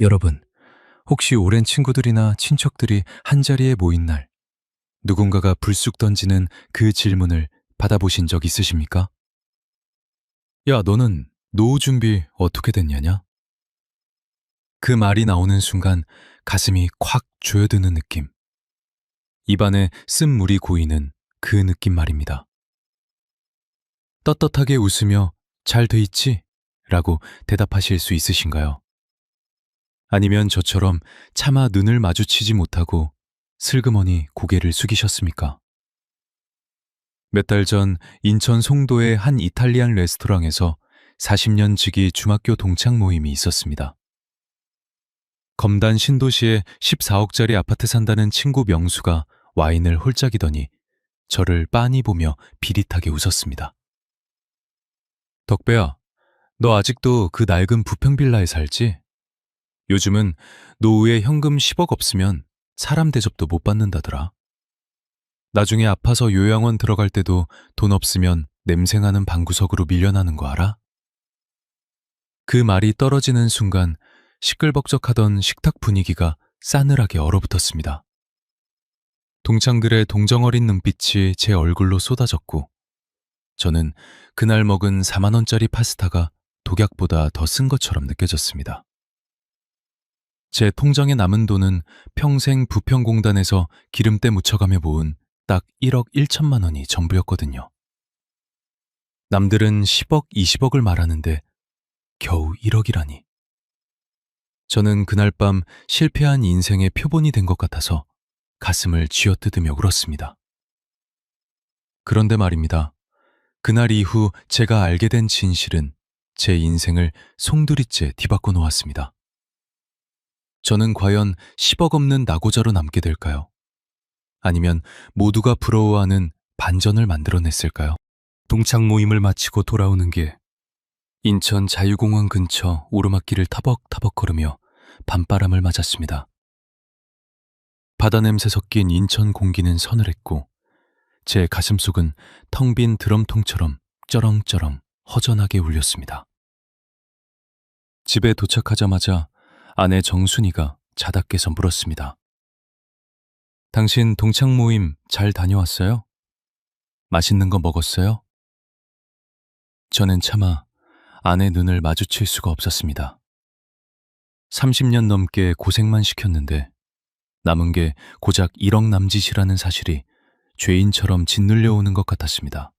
여러분, 혹시 오랜 친구들이나 친척들이 한자리에 모인 날, 누군가가 불쑥 던지는 그 질문을 받아보신 적 있으십니까? 야, 너는 노후 준비 어떻게 됐냐냐? 그 말이 나오는 순간 가슴이 콱 조여드는 느낌. 입안에 쓴물이 고이는 그 느낌 말입니다. 떳떳하게 웃으며 잘 돼 있지? 라고 대답하실 수 있으신가요? 아니면 저처럼 차마 눈을 마주치지 못하고 슬그머니 고개를 숙이셨습니까? 몇 달 전 인천 송도의 한 이탈리안 레스토랑에서 40년 지기 중학교 동창 모임이 있었습니다. 검단 신도시에 14억짜리 아파트 산다는 친구 명수가 와인을 홀짝이더니 저를 빤히 보며 비릿하게 웃었습니다. 덕배야, 너 아직도 그 낡은 부평 빌라에 살지? 요즘은 노후에 현금 10억 없으면 사람 대접도 못 받는다더라. 나중에 아파서 요양원 들어갈 때도 돈 없으면 냄새나는 방구석으로 밀려나는 거 알아? 그 말이 떨어지는 순간 시끌벅적하던 식탁 분위기가 싸늘하게 얼어붙었습니다. 동창들의 동정어린 눈빛이 제 얼굴로 쏟아졌고 저는 그날 먹은 4만 원짜리 파스타가 독약보다 더 쓴 것처럼 느껴졌습니다. 제 통장에 남은 돈은 평생 부평공단에서 기름때 묻혀가며 모은 딱 1억 1천만 원이 전부였거든요. 남들은 10억, 20억을 말하는데 겨우 1억이라니. 저는 그날 밤 실패한 인생의 표본이 된 것 같아서 가슴을 쥐어뜯으며 울었습니다. 그런데 말입니다. 그날 이후 제가 알게 된 진실은 제 인생을 송두리째 뒤바꿔 놓았습니다. 저는 과연 10억 없는 낙오자로 남게 될까요? 아니면 모두가 부러워하는 반전을 만들어냈을까요? 동창 모임을 마치고 돌아오는 길, 인천 자유공원 근처 오르막길을 타벅타벅 걸으며 밤바람을 맞았습니다. 바다 냄새 섞인 인천 공기는 서늘했고 제 가슴속은 텅 빈 드럼통처럼 쩌렁쩌렁 허전하게 울렸습니다. 집에 도착하자마자 아내 정순이가 자답게서 물었습니다. 당신 동창 모임 잘 다녀왔어요? 맛있는 거 먹었어요? 저는 차마 아내 눈을 마주칠 수가 없었습니다. 30년 넘게 고생만 시켰는데 남은 게 고작 1억 남짓이라는 사실이 죄인처럼 짓눌려 오는 것 같았습니다.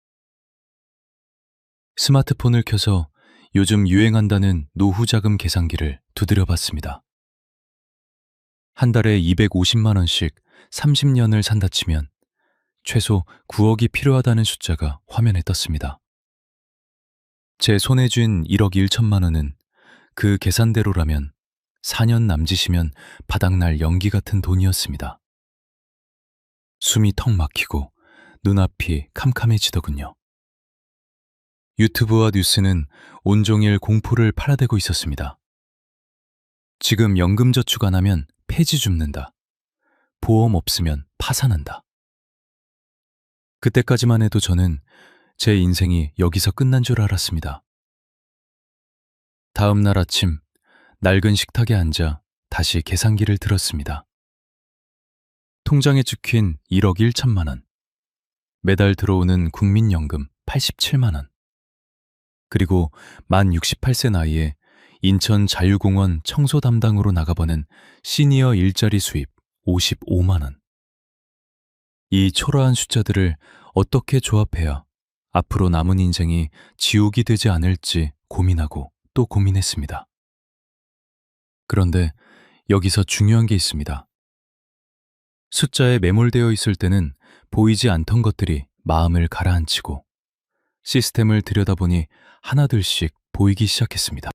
스마트폰을 켜서 요즘 유행한다는 노후자금 계산기를 두드려 봤습니다. 한 달에 250만 원씩 30년을 산다 치면 최소 9억이 필요하다는 숫자가 화면에 떴습니다. 제 손에 쥔 1억 1천만 원은 그 계산대로라면 4년 남짓이면 바닥날 연기 같은 돈이었습니다. 숨이 턱 막히고 눈앞이 캄캄해지더군요. 유튜브와 뉴스는 온종일 공포를 팔아대고 있었습니다. 지금 연금저축 안 하면 폐지 줍는다. 보험 없으면 파산한다. 그때까지만 해도 저는 제 인생이 여기서 끝난 줄 알았습니다. 다음 날 아침 낡은 식탁에 앉아 다시 계산기를 들었습니다. 통장에 찍힌 1억 1천만 원, 매달 들어오는 국민연금 87만 원, 그리고 만 68세 나이에 인천 자유공원 청소 담당으로 나가보는 시니어 일자리 수입 55만 원. 이 초라한 숫자들을 어떻게 조합해야 앞으로 남은 인생이 지옥이 되지 않을지 고민하고 또 고민했습니다. 그런데 여기서 중요한 게 있습니다. 숫자에 매몰되어 있을 때는 보이지 않던 것들이 마음을 가라앉히고 시스템을 들여다보니 하나둘씩 보이기 시작했습니다.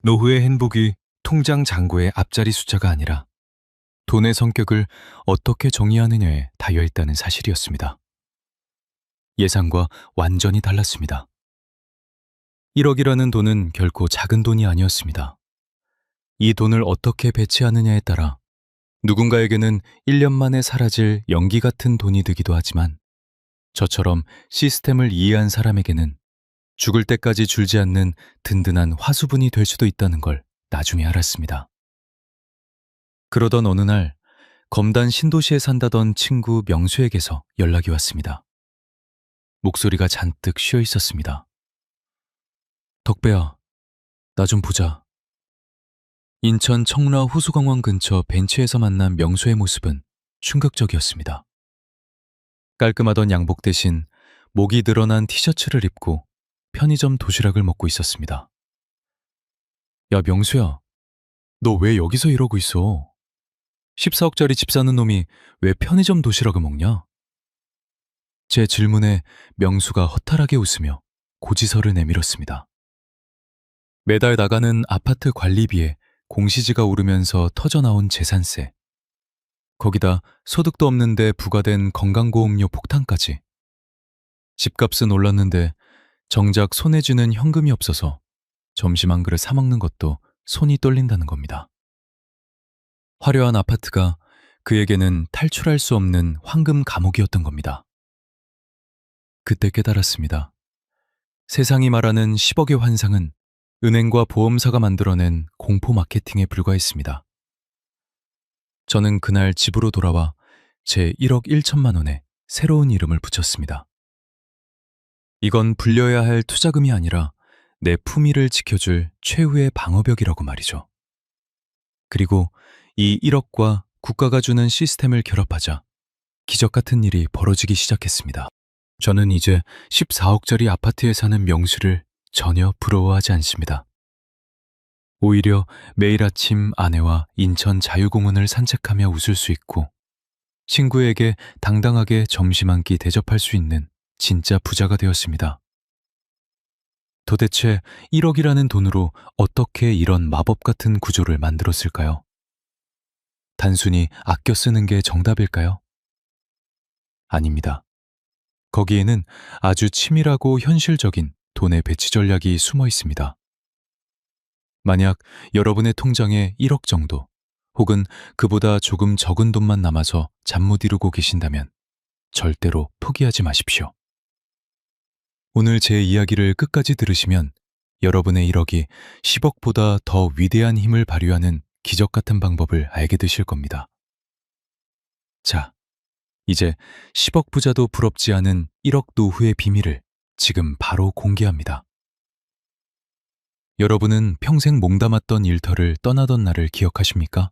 노후의 행복이 통장 잔고의 앞자리 숫자가 아니라 돈의 성격을 어떻게 정의하느냐에 달려있다는 사실이었습니다. 예상과 완전히 달랐습니다. 1억이라는 돈은 결코 작은 돈이 아니었습니다. 이 돈을 어떻게 배치하느냐에 따라 누군가에게는 1년 만에 사라질 연기 같은 돈이 되기도 하지만 저처럼 시스템을 이해한 사람에게는 죽을 때까지 줄지 않는 든든한 화수분이 될 수도 있다는 걸 나중에 알았습니다. 그러던 어느 날 검단 신도시에 산다던 친구 명수에게서 연락이 왔습니다. 목소리가 잔뜩 쉬어 있었습니다. 덕배야, 나 좀 보자. 인천 청라 호수공원 근처 벤치에서 만난 명수의 모습은 충격적이었습니다. 깔끔하던 양복 대신 목이 늘어난 티셔츠를 입고 편의점 도시락을 먹고 있었습니다. 야, 명수야, 너 왜 여기서 이러고 있어? 14억짜리 집 사는 놈이 왜 편의점 도시락을 먹냐? 제 질문에 명수가 허탈하게 웃으며 고지서를 내밀었습니다. 매달 나가는 아파트 관리비에 공시지가 오르면서 터져나온 재산세. 거기다 소득도 없는데 부과된 건강보험료 폭탄까지. 집값은 올랐는데 정작 손에 쥐는 현금이 없어서 점심 한 그릇 사 먹는 것도 손이 떨린다는 겁니다. 화려한 아파트가 그에게는 탈출할 수 없는 황금 감옥이었던 겁니다. 그때 깨달았습니다. 세상이 말하는 10억의 환상은 은행과 보험사가 만들어낸 공포 마케팅에 불과했습니다. 저는 그날 집으로 돌아와 제 1억 1천만 원에 새로운 이름을 붙였습니다. 이건 불려야 할 투자금이 아니라 내 품위를 지켜줄 최후의 방어벽이라고 말이죠. 그리고 이 1억과 국가가 주는 시스템을 결합하자 기적 같은 일이 벌어지기 시작했습니다. 저는 이제 14억짜리 아파트에 사는 명수를 전혀 부러워하지 않습니다. 오히려 매일 아침 아내와 인천 자유공원을 산책하며 웃을 수 있고 친구에게 당당하게 점심 한 끼 대접할 수 있는 진짜 부자가 되었습니다. 도대체 1억이라는 돈으로 어떻게 이런 마법 같은 구조를 만들었을까요? 단순히 아껴 쓰는 게 정답일까요? 아닙니다. 거기에는 아주 치밀하고 현실적인 돈의 배치 전략이 숨어 있습니다. 만약 여러분의 통장에 1억 정도 혹은 그보다 조금 적은 돈만 남아서 잠 못 이루고 계신다면 절대로 포기하지 마십시오. 오늘 제 이야기를 끝까지 들으시면 여러분의 1억이 10억보다 더 위대한 힘을 발휘하는 기적 같은 방법을 알게 되실 겁니다. 자, 이제 10억 부자도 부럽지 않은 1억 노후의 비밀을 지금 바로 공개합니다. 여러분은 평생 몸담았던 일터를 떠나던 날을 기억하십니까?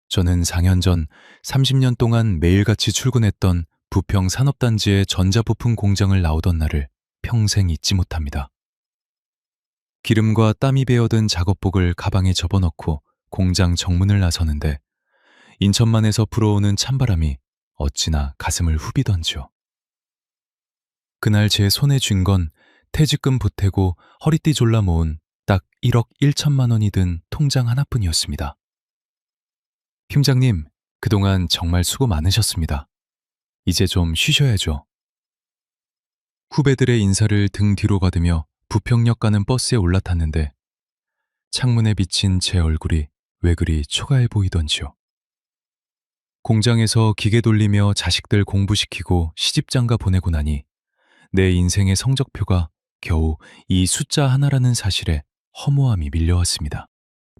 저는 4년 전 30년 동안 매일같이 출근했던 부평 산업단지의 전자부품 공장을 나오던 날을 평생 잊지 못합니다. 기름과 땀이 배어든 작업복을 가방에 접어넣고 공장 정문을 나서는데 인천만에서 불어오는 찬바람이 어찌나 가슴을 후비던지요. 그날 제 손에 쥔 건 퇴직금 보태고 허리띠 졸라 모은 딱 1억 1천만 원이 든 통장 하나뿐이었습니다. 팀장님, 그동안 정말 수고 많으셨습니다. 이제 좀 쉬셔야죠. 후배들의 인사를 등 뒤로 받으며 부평역 가는 버스에 올라탔는데 창문에 비친 제 얼굴이 왜 그리 초라해 보이던지요. 공장에서 기계 돌리며 자식들 공부시키고 시집장가 보내고 나니 내 인생의 성적표가 겨우 이 숫자 하나라는 사실에 허무함이 밀려왔습니다.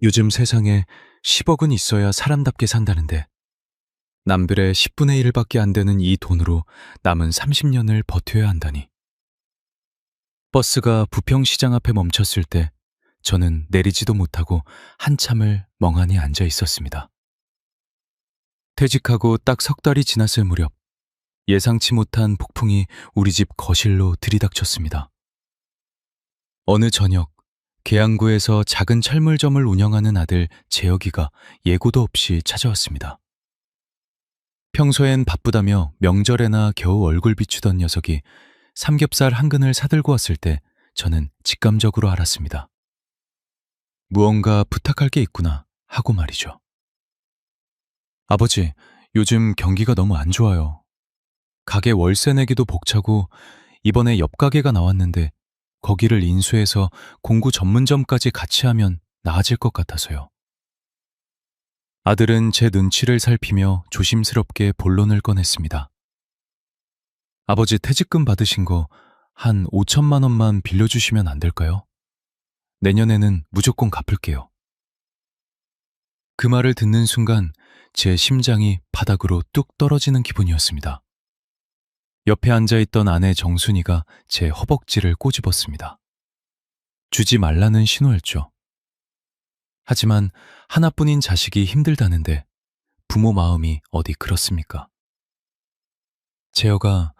요즘 세상에 10억은 있어야 사람답게 산다는데 남들의 10분의 1밖에 안 되는 이 돈으로 남은 30년을 버텨야 한다니. 버스가 부평시장 앞에 멈췄을 때 저는 내리지도 못하고 한참을 멍하니 앉아 있었습니다. 퇴직하고 딱 석 달이 지났을 무렵 예상치 못한 폭풍이 우리 집 거실로 들이닥쳤습니다. 어느 저녁 계양구에서 작은 철물점을 운영하는 아들 재혁이가 예고도 없이 찾아왔습니다. 평소엔 바쁘다며 명절에나 겨우 얼굴 비추던 녀석이 삼겹살 한 근을 사들고 왔을 때 저는 직감적으로 알았습니다. 무언가 부탁할 게 있구나 하고 말이죠. 아버지, 요즘 경기가 너무 안 좋아요. 가게 월세 내기도 벅차고 이번에 옆 가게가 나왔는데 거기를 인수해서 공구 전문점까지 같이 하면 나아질 것 같아서요. 아들은 제 눈치를 살피며 조심스럽게 본론을 꺼냈습니다. 아버지 퇴직금 받으신 거 한 5천만 원만 빌려주시면 안 될까요? 내년에는 무조건 갚을게요. 그 말을 듣는 순간 제 심장이 바닥으로 뚝 떨어지는 기분이었습니다. 옆에 앉아있던 아내 정순이가 제 허벅지를 꼬집었습니다. 주지 말라는 신호였죠. 하지만 하나뿐인 자식이 힘들다는데 부모 마음이 어디 그렇습니까? 재혁아,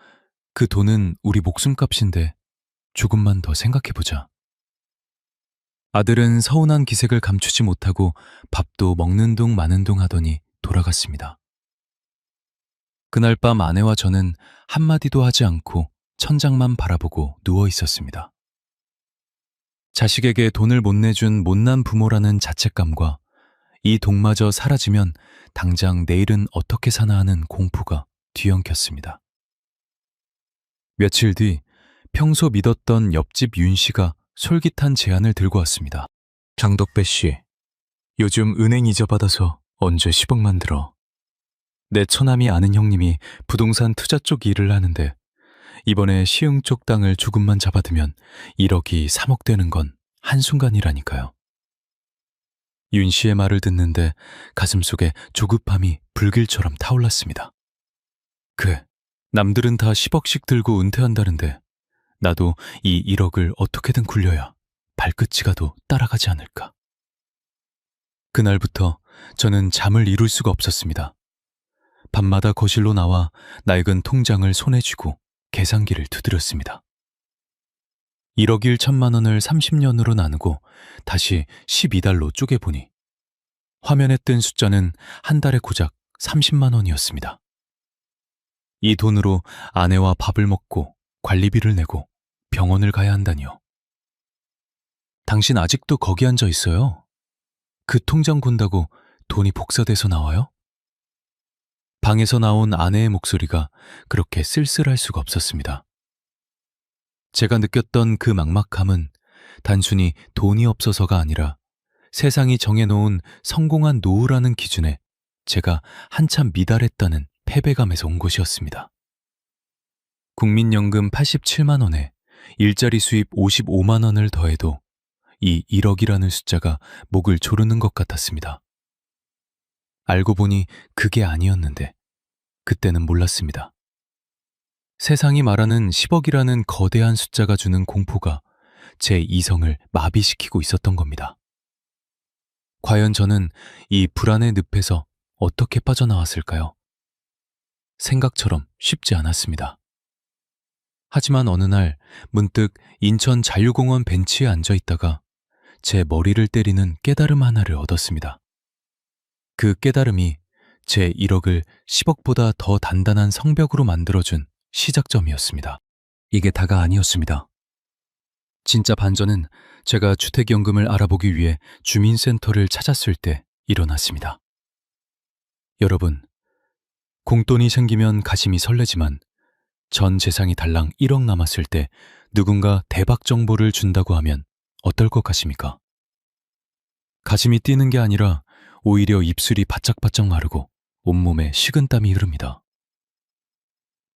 그 돈은 우리 목숨값인데 조금만 더 생각해보자. 아들은 서운한 기색을 감추지 못하고 밥도 먹는 둥 마는 둥 하더니 돌아갔습니다. 그날 밤 아내와 저는 한마디도 하지 않고 천장만 바라보고 누워 있었습니다. 자식에게 돈을 못 내준 못난 부모라는 자책감과 이 돈마저 사라지면 당장 내일은 어떻게 사나 하는 공포가 뒤엉켰습니다. 며칠 뒤 평소 믿었던 옆집 윤 씨가 솔깃한 제안을 들고 왔습니다. 장덕배 씨, 요즘 은행 이자 받아서 언제 10억만 들어. 내 처남이 아는 형님이 부동산 투자 쪽 일을 하는데 이번에 시흥 쪽 땅을 조금만 잡아두면 1억이 3억 되는 건 한순간이라니까요. 윤 씨의 말을 듣는데 가슴속에 조급함이 불길처럼 타올랐습니다. 남들은 다 10억씩 들고 은퇴한다는데 나도 이 1억을 어떻게든 굴려야 발끝이 가도 따라가지 않을까. 그날부터 저는 잠을 이룰 수가 없었습니다. 밤마다 거실로 나와 낡은 통장을 손에 쥐고 계산기를 두드렸습니다. 1억 1천만 원을 30년으로 나누고 다시 12달로 쪼개보니 화면에 뜬 숫자는 한 달에 고작 30만 원이었습니다. 이 돈으로 아내와 밥을 먹고 관리비를 내고 병원을 가야 한다니요. 당신 아직도 거기 앉아 있어요? 그 통장 군다고 돈이 복사돼서 나와요? 방에서 나온 아내의 목소리가 그렇게 쓸쓸할 수가 없었습니다. 제가 느꼈던 그 막막함은 단순히 돈이 없어서가 아니라 세상이 정해놓은 성공한 노후라는 기준에 제가 한참 미달했다는 패배감에서 온 것이었습니다. 국민연금 87만 원에 일자리 수입 55만 원을 더해도 이 1억이라는 숫자가 목을 조르는 것 같았습니다. 알고 보니 그게 아니었는데 그때는 몰랐습니다. 세상이 말하는 10억이라는 거대한 숫자가 주는 공포가 제 이성을 마비시키고 있었던 겁니다. 과연 저는 이 불안의 늪에서 어떻게 빠져나왔을까요? 생각처럼 쉽지 않았습니다. 하지만 어느 날 문득 인천 자유공원 벤치에 앉아 있다가 제 머리를 때리는 깨달음 하나를 얻었습니다. 그 깨달음이 제 1억을 10억보다 더 단단한 성벽으로 만들어준 시작점이었습니다. 이게 다가 아니었습니다. 진짜 반전은 제가 주택연금을 알아보기 위해 주민센터를 찾았을 때 일어났습니다. 여러분, 공돈이 생기면 가심이 설레지만 전 재산이 달랑 1억 남았을 때 누군가 대박 정보를 준다고 하면 어떨 것 같습니까? 가심이 뛰는 게 아니라 오히려 입술이 바짝바짝 마르고 온몸에 식은땀이 흐릅니다.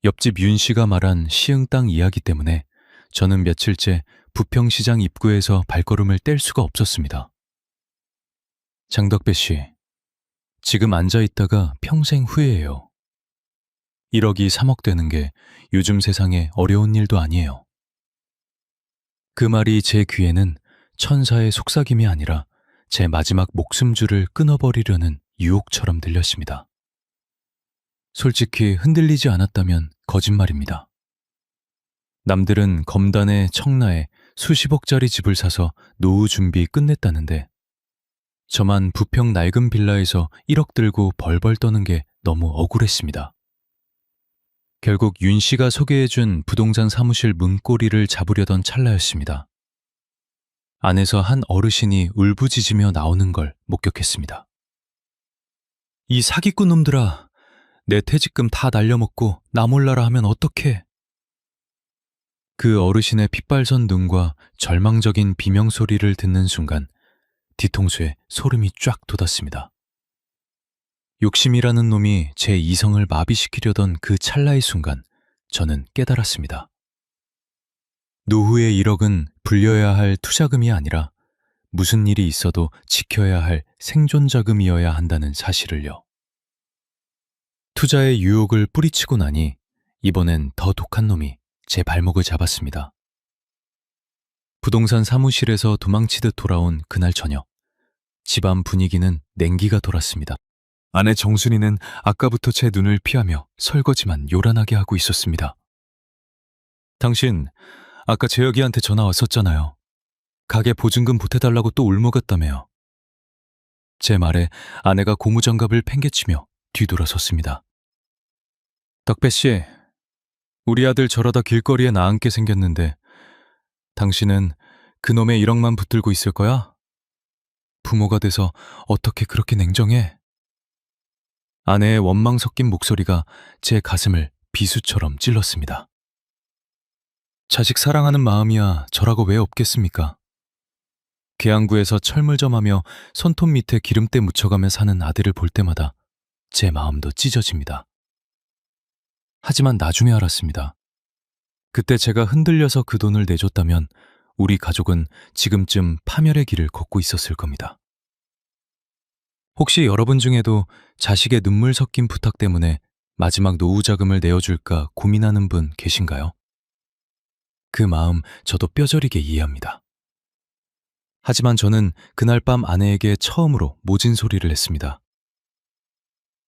옆집 윤 씨가 말한 시흥 땅 이야기 때문에 저는 며칠째 부평시장 입구에서 발걸음을 뗄 수가 없었습니다. 장덕배 씨, 지금 앉아있다가 평생 후회해요. 1억이 3억 되는 게 요즘 세상에 어려운 일도 아니에요. 그 말이 제 귀에는 천사의 속삭임이 아니라 제 마지막 목숨줄을 끊어버리려는 유혹처럼 들렸습니다. 솔직히 흔들리지 않았다면 거짓말입니다. 남들은 검단에 청라에 수십억짜리 집을 사서 노후 준비 끝냈다는데 저만 부평 낡은 빌라에서 1억 들고 벌벌 떠는 게 너무 억울했습니다. 결국 윤 씨가 소개해준 부동산 사무실 문고리를 잡으려던 찰나였습니다. 안에서 한 어르신이 울부짖으며 나오는 걸 목격했습니다. 이 사기꾼 놈들아, 내 퇴직금 다 날려먹고 나 몰라라 하면 어떡해? 그 어르신의 핏발선 눈과 절망적인 비명소리를 듣는 순간 뒤통수에 소름이 쫙 돋았습니다. 욕심이라는 놈이 제 이성을 마비시키려던 그 찰나의 순간 저는 깨달았습니다. 노후의 1억은 불려야 할 투자금이 아니라 무슨 일이 있어도 지켜야 할 생존 자금이어야 한다는 사실을요. 투자의 유혹을 뿌리치고 나니 이번엔 더 독한 놈이 제 발목을 잡았습니다. 부동산 사무실에서 도망치듯 돌아온 그날 저녁, 집안 분위기는 냉기가 돌았습니다. 아내 정순이는 아까부터 제 눈을 피하며 설거지만 요란하게 하고 있었습니다. 당신, 아까 재혁이한테 전화 왔었잖아요. 가게 보증금 보태달라고 또 울먹였다며요. 제 말에 아내가 고무장갑을 팽개치며 뒤돌아섰습니다. 덕배 씨, 우리 아들 저러다 길거리에 나앉게 생겼는데 당신은 그놈의 1억만 붙들고 있을 거야? 부모가 돼서 어떻게 그렇게 냉정해? 아내의 원망 섞인 목소리가 제 가슴을 비수처럼 찔렀습니다. 자식 사랑하는 마음이야 저라고 왜 없겠습니까? 계양구에서 철물점하며 손톱 밑에 기름때 묻혀가며 사는 아들을 볼 때마다 제 마음도 찢어집니다. 하지만 나중에 알았습니다. 그때 제가 흔들려서 그 돈을 내줬다면 우리 가족은 지금쯤 파멸의 길을 걷고 있었을 겁니다. 혹시 여러분 중에도 자식의 눈물 섞인 부탁 때문에 마지막 노후 자금을 내어줄까 고민하는 분 계신가요? 그 마음 저도 뼈저리게 이해합니다. 하지만 저는 그날 밤 아내에게 처음으로 모진 소리를 했습니다.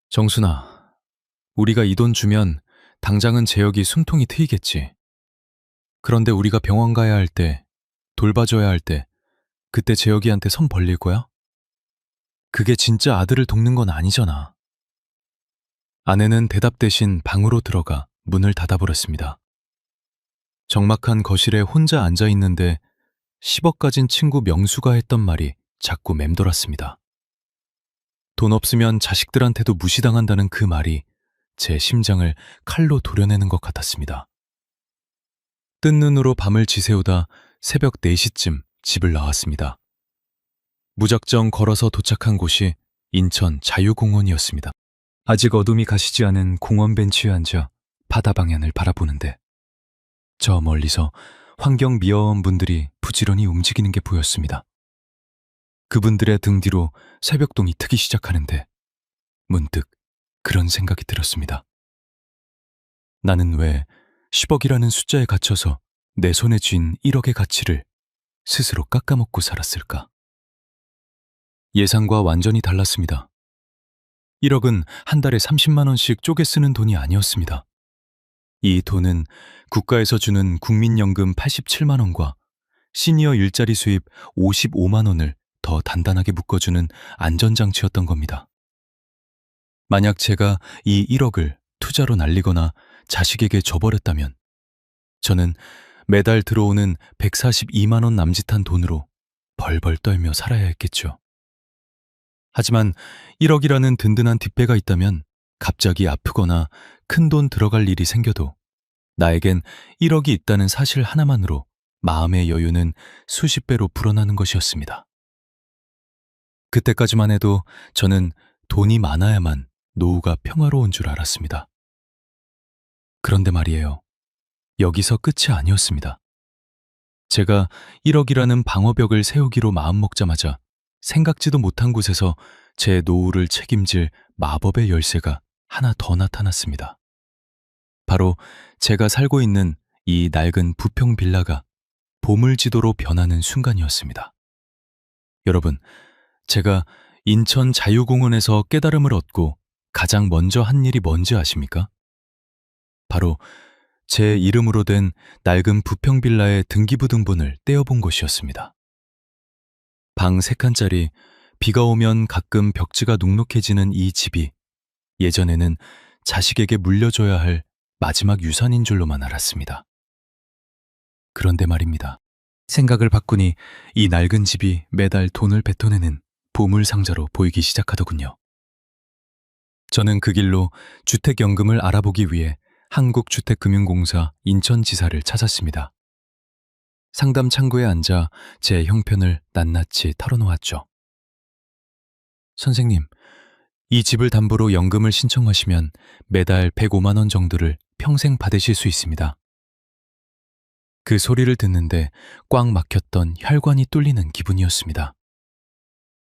정순아, 우리가 이 돈 주면 당장은 재혁이 숨통이 트이겠지. 그런데 우리가 병원 가야 할 때, 돌봐줘야 할 때, 그때 재혁이한테 손 벌릴 거야? 그게 진짜 아들을 돕는 건 아니잖아. 아내는 대답 대신 방으로 들어가 문을 닫아버렸습니다. 적막한 거실에 혼자 앉아 있는데 10억 가진 친구 명수가 했던 말이 자꾸 맴돌았습니다. 돈 없으면 자식들한테도 무시당한다는 그 말이 제 심장을 칼로 도려내는 것 같았습니다. 뜬 눈으로 밤을 지새우다 새벽 4시쯤 집을 나왔습니다. 무작정 걸어서 도착한 곳이 인천 자유공원이었습니다. 아직 어둠이 가시지 않은 공원 벤치에 앉아 바다 방향을 바라보는데 저 멀리서 환경 미화원 분들이 부지런히 움직이는 게 보였습니다. 그분들의 등 뒤로 새벽동이 트기 시작하는데 문득 그런 생각이 들었습니다. 나는 왜 10억이라는 숫자에 갇혀서 내 손에 쥔 1억의 가치를 스스로 깎아먹고 살았을까? 예상과 완전히 달랐습니다. 1억은 한 달에 30만 원씩 쪼개 쓰는 돈이 아니었습니다. 이 돈은 국가에서 주는 국민연금 87만 원과 시니어 일자리 수입 55만 원을 더 단단하게 묶어주는 안전장치였던 겁니다. 만약 제가 이 1억을 투자로 날리거나 자식에게 줘버렸다면 저는 매달 들어오는 142만 원 남짓한 돈으로 벌벌 떨며 살아야 했겠죠. 하지만 1억이라는 든든한 뒷배가 있다면 갑자기 아프거나 큰 돈 들어갈 일이 생겨도 나에겐 1억이 있다는 사실 하나만으로 마음의 여유는 수십 배로 불어나는 것이었습니다. 그때까지만 해도 저는 돈이 많아야만 노후가 평화로운 줄 알았습니다. 그런데 말이에요. 여기서 끝이 아니었습니다. 제가 1억이라는 방어벽을 세우기로 마음먹자마자 생각지도 못한 곳에서 제 노후를 책임질 마법의 열쇠가 하나 더 나타났습니다. 바로 제가 살고 있는 이 낡은 부평 빌라가 보물지도로 변하는 순간이었습니다. 여러분, 제가 인천 자유공원에서 깨달음을 얻고 가장 먼저 한 일이 뭔지 아십니까? 바로 제 이름으로 된 낡은 부평 빌라의 등기부등본을 떼어본 것이었습니다. 방 3칸짜리 비가 오면 가끔 벽지가 눅눅해지는 이 집이 예전에는 자식에게 물려줘야 할 마지막 유산인 줄로만 알았습니다. 그런데 말입니다. 생각을 바꾸니 이 낡은 집이 매달 돈을 뱉어내는 보물상자로 보이기 시작하더군요. 저는 그 길로 주택연금을 알아보기 위해 한국주택금융공사 인천지사를 찾았습니다. 상담 창구에 앉아 제 형편을 낱낱이 털어놓았죠. 선생님, 이 집을 담보로 연금을 신청하시면 매달 105만 원 정도를 평생 받으실 수 있습니다. 그 소리를 듣는데 꽉 막혔던 혈관이 뚫리는 기분이었습니다.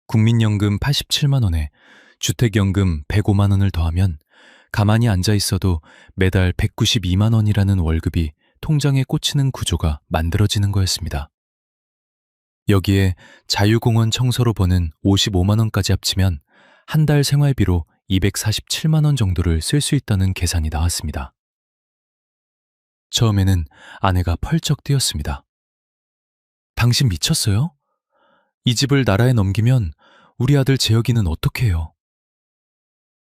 국민연금 87만 원에 주택연금 105만 원을 더하면 가만히 앉아 있어도 매달 192만 원이라는 월급이 통장에 꽂히는 구조가 만들어지는 거였습니다. 여기에 자유공원 청소로 버는 55만 원까지 합치면 한 달 생활비로 247만 원 정도를 쓸 수 있다는 계산이 나왔습니다. 처음에는 아내가 펄쩍 뛰었습니다. 당신 미쳤어요? 이 집을 나라에 넘기면 우리 아들 재혁이는 어떻게 해요?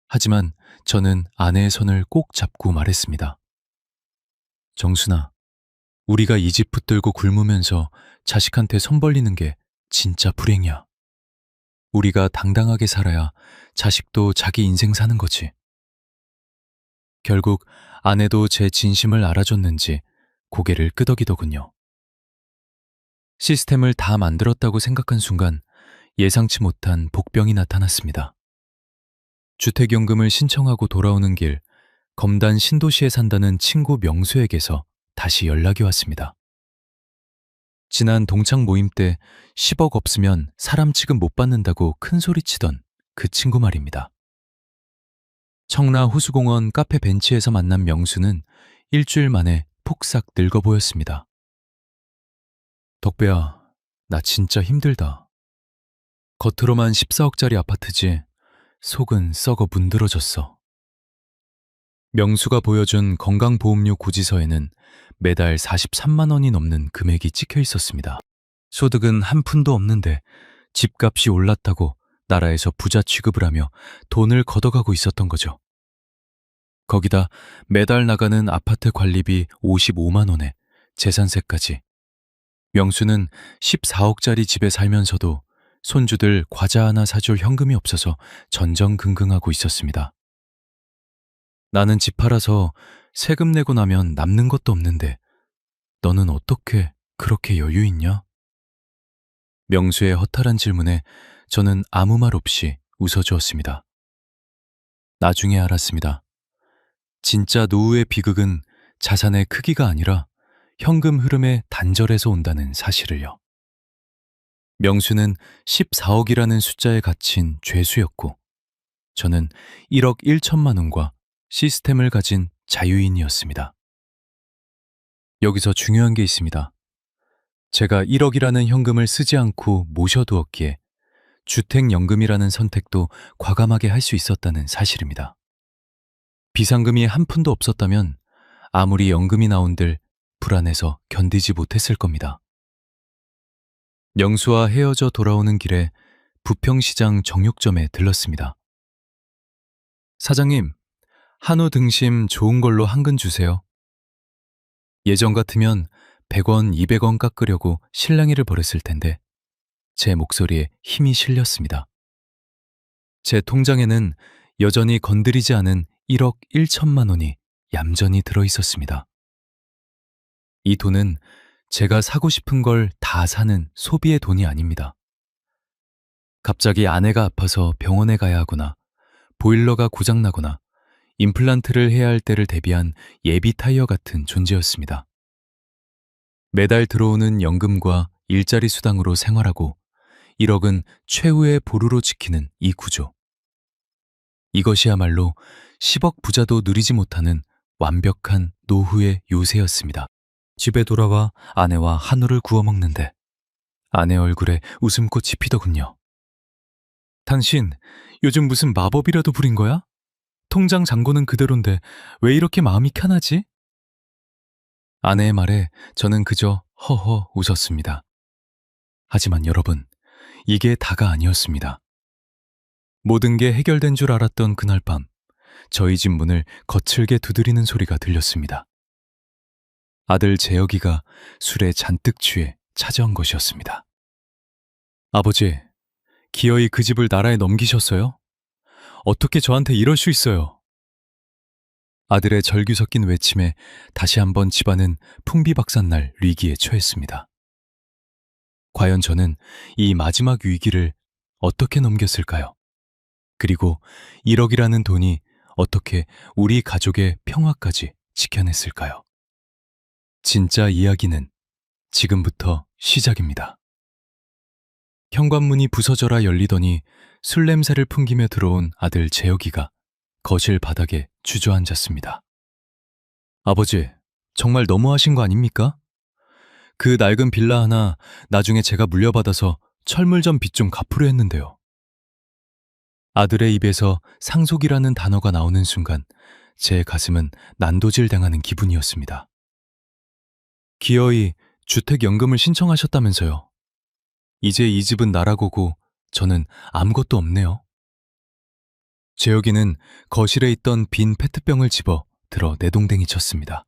하지만 저는 아내의 손을 꼭 잡고 말했습니다. 정순아, 우리가 이 집 붙들고 굶으면서 자식한테 손 벌리는 게 진짜 불행이야. 우리가 당당하게 살아야 자식도 자기 인생 사는 거지. 결국 아내도 제 진심을 알아줬는지 고개를 끄덕이더군요. 시스템을 다 만들었다고 생각한 순간 예상치 못한 복병이 나타났습니다. 주택연금을 신청하고 돌아오는 길, 검단 신도시에 산다는 친구 명수에게서 다시 연락이 왔습니다. 지난 동창 모임 때 10억 없으면 사람 취급 못 받는다고 큰 소리치던 그 친구 말입니다. 청라 호수공원 카페 벤치에서 만난 명수는 일주일 만에 폭삭 늙어 보였습니다. 덕배야, 나 진짜 힘들다. 겉으로만 14억짜리 아파트지 속은 썩어 문드러졌어. 명수가 보여준 건강보험료 고지서에는 매달 43만 원이 넘는 금액이 찍혀 있었습니다. 소득은 한 푼도 없는데 집값이 올랐다고 나라에서 부자 취급을 하며 돈을 걷어가고 있었던 거죠. 거기다 매달 나가는 아파트 관리비 55만 원에 재산세까지. 명수는 14억짜리 집에 살면서도 손주들 과자 하나 사줄 현금이 없어서 전전긍긍하고 있었습니다. 나는 집 팔아서 세금 내고 나면 남는 것도 없는데 너는 어떻게 그렇게 여유 있냐? 명수의 허탈한 질문에 저는 아무 말 없이 웃어주었습니다. 나중에 알았습니다. 진짜 노후의 비극은 자산의 크기가 아니라 현금 흐름의 단절에서 온다는 사실을요. 명수는 14억이라는 숫자에 갇힌 죄수였고 저는 1억 1천만 원과 시스템을 가진 자유인이었습니다. 여기서 중요한 게 있습니다. 제가 1억이라는 현금을 쓰지 않고 모셔두었기에 주택연금이라는 선택도 과감하게 할 수 있었다는 사실입니다. 비상금이 한 푼도 없었다면 아무리 연금이 나온들 불안해서 견디지 못했을 겁니다. 명수와 헤어져 돌아오는 길에 부평시장 정육점에 들렀습니다. 사장님, 한우 등심 좋은 걸로 한 근 주세요. 예전 같으면 100원, 200원 깎으려고 실랑이를 벌였을 텐데 제 목소리에 힘이 실렸습니다. 제 통장에는 여전히 건드리지 않은 1억 1천만 원이 얌전히 들어 있었습니다. 이 돈은 제가 사고 싶은 걸 다 사는 소비의 돈이 아닙니다. 갑자기 아내가 아파서 병원에 가야 하거나 보일러가 고장나거나 임플란트를 해야 할 때를 대비한 예비 타이어 같은 존재였습니다. 매달 들어오는 연금과 일자리 수당으로 생활하고 1억은 최후의 보루로 지키는 이 구조. 이것이야말로 10억 부자도 누리지 못하는 완벽한 노후의 요새였습니다. 집에 돌아와 아내와 한우를 구워 먹는데 아내 얼굴에 웃음꽃이 피더군요. 당신 요즘 무슨 마법이라도 부린 거야? 통장 잔고는 그대로인데 왜 이렇게 마음이 편하지? 아내의 말에 저는 그저 허허 웃었습니다. 하지만 여러분, 이게 다가 아니었습니다. 모든 게 해결된 줄 알았던 그날 밤, 저희 집 문을 거칠게 두드리는 소리가 들렸습니다. 아들 재혁이가 술에 잔뜩 취해 찾아온 것이었습니다. 아버지, 기어이 그 집을 나라에 넘기셨어요? 어떻게 저한테 이럴 수 있어요? 아들의 절규 섞인 외침에 다시 한번 집안은 풍비박산날 위기에 처했습니다. 과연 저는 이 마지막 위기를 어떻게 넘겼을까요? 그리고 1억이라는 돈이 어떻게 우리 가족의 평화까지 지켜냈을까요? 진짜 이야기는 지금부터 시작입니다. 현관문이 부서져라 열리더니 술 냄새를 풍기며 들어온 아들 재혁이가 거실 바닥에 주저앉았습니다. 아버지, 정말 너무하신 거 아닙니까? 그 낡은 빌라 하나 나중에 제가 물려받아서 철물점 빚 좀 갚으려 했는데요. 아들의 입에서 상속이라는 단어가 나오는 순간 제 가슴은 난도질 당하는 기분이었습니다. 기어이 주택연금을 신청하셨다면서요. 이제 이 집은 나라고고 저는 아무것도 없네요. 재혁이는 거실에 있던 빈 페트병을 집어 들어 내동댕이 쳤습니다.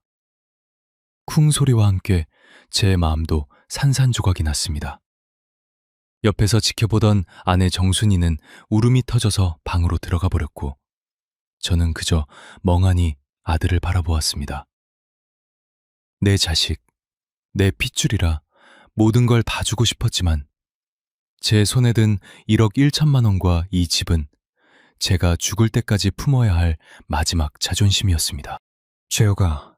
쿵 소리와 함께 제 마음도 산산조각이 났습니다. 옆에서 지켜보던 아내 정순이는 울음이 터져서 방으로 들어가 버렸고 저는 그저 멍하니 아들을 바라보았습니다. 내 자식, 내 핏줄이라 모든 걸 다 주고 싶었지만 제 손에 든 1억 1천만 원과 이 집은 제가 죽을 때까지 품어야 할 마지막 자존심이었습니다. 재혁아,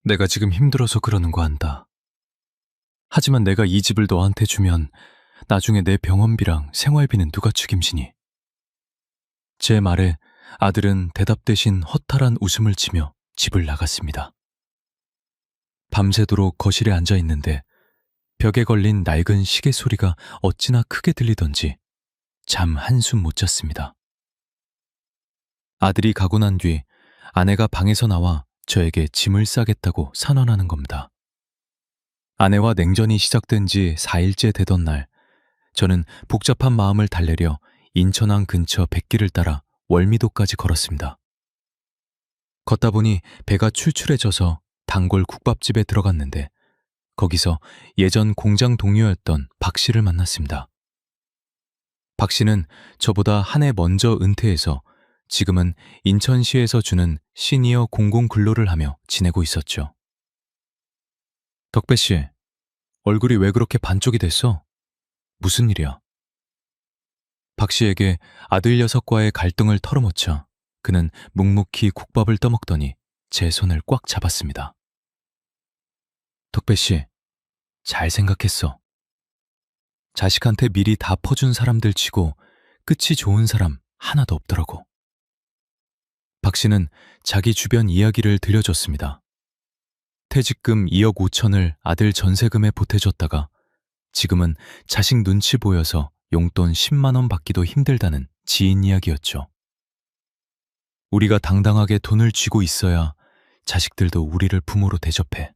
내가 지금 힘들어서 그러는 거 안다. 하지만 내가 이 집을 너한테 주면 나중에 내 병원비랑 생활비는 누가 책임지니? 제 말에 아들은 대답 대신 허탈한 웃음을 치며 집을 나갔습니다. 밤새도록 거실에 앉아 있는데 벽에 걸린 낡은 시계 소리가 어찌나 크게 들리던지 잠 한숨 못 잤습니다. 아들이 가고 난 뒤 아내가 방에서 나와 저에게 짐을 싸겠다고 선언하는 겁니다. 아내와 냉전이 시작된 지 4일째 되던 날, 저는 복잡한 마음을 달래려 인천항 근처 백길을 따라 월미도까지 걸었습니다. 걷다 보니 배가 출출해져서 단골 국밥집에 들어갔는데 거기서 예전 공장 동료였던 박 씨를 만났습니다. 박 씨는 저보다 한 해 먼저 은퇴해서 지금은 인천시에서 주는 시니어 공공 근로를 하며 지내고 있었죠. 덕배 씨, 얼굴이 왜 그렇게 반쪽이 됐어? 무슨 일이야? 박 씨에게 아들 녀석과의 갈등을 털어놓자 그는 묵묵히 국밥을 떠먹더니 제 손을 꽉 잡았습니다. 덕배 씨, 잘 생각했어. 자식한테 미리 다 퍼준 사람들 치고 끝이 좋은 사람 하나도 없더라고. 박 씨는 자기 주변 이야기를 들려줬습니다. 퇴직금 2억 5천을 아들 전세금에 보태줬다가 지금은 자식 눈치 보여서 용돈 10만 원 받기도 힘들다는 지인 이야기였죠. 우리가 당당하게 돈을 쥐고 있어야 자식들도 우리를 부모로 대접해.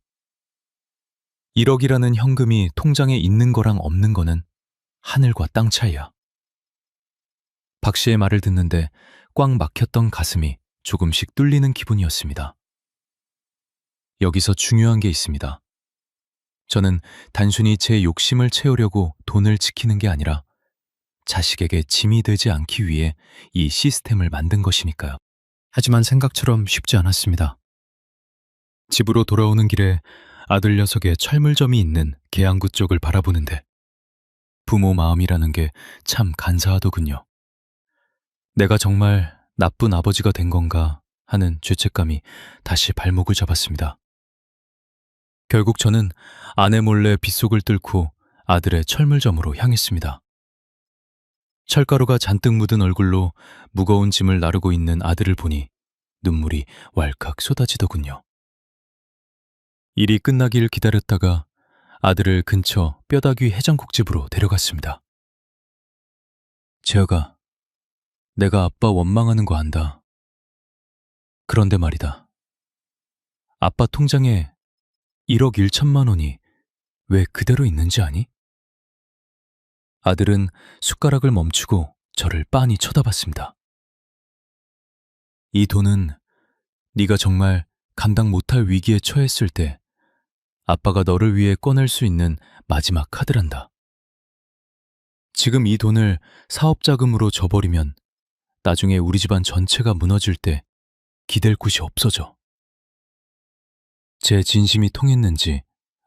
1억이라는 현금이 통장에 있는 거랑 없는 거는 하늘과 땅 차이야. 박 씨의 말을 듣는데 꽉 막혔던 가슴이 조금씩 뚫리는 기분이었습니다. 여기서 중요한 게 있습니다. 저는 단순히 제 욕심을 채우려고 돈을 지키는 게 아니라 자식에게 짐이 되지 않기 위해 이 시스템을 만든 것이니까요. 하지만 생각처럼 쉽지 않았습니다. 집으로 돌아오는 길에 아들 녀석의 철물점이 있는 계양구 쪽을 바라보는데 부모 마음이라는 게 참 간사하더군요. 내가 정말 나쁜 아버지가 된 건가 하는 죄책감이 다시 발목을 잡았습니다. 결국 저는 아내 몰래 빗속을 뚫고 아들의 철물점으로 향했습니다. 철가루가 잔뜩 묻은 얼굴로 무거운 짐을 나르고 있는 아들을 보니 눈물이 왈칵 쏟아지더군요. 일이 끝나길 기다렸다가 아들을 근처 뼈다귀 해장국집으로 데려갔습니다. 재혁아, 내가 아빠 원망하는 거 안다. 그런데 말이다. 아빠 통장에 1억 1천만 원이 왜 그대로 있는지 아니? 아들은 숟가락을 멈추고 저를 빤히 쳐다봤습니다. 이 돈은 네가 정말 감당 못할 위기에 처했을 때 아빠가 너를 위해 꺼낼 수 있는 마지막 카드란다. 지금 이 돈을 사업자금으로 줘버리면 나중에 우리 집안 전체가 무너질 때 기댈 곳이 없어져. 제 진심이 통했는지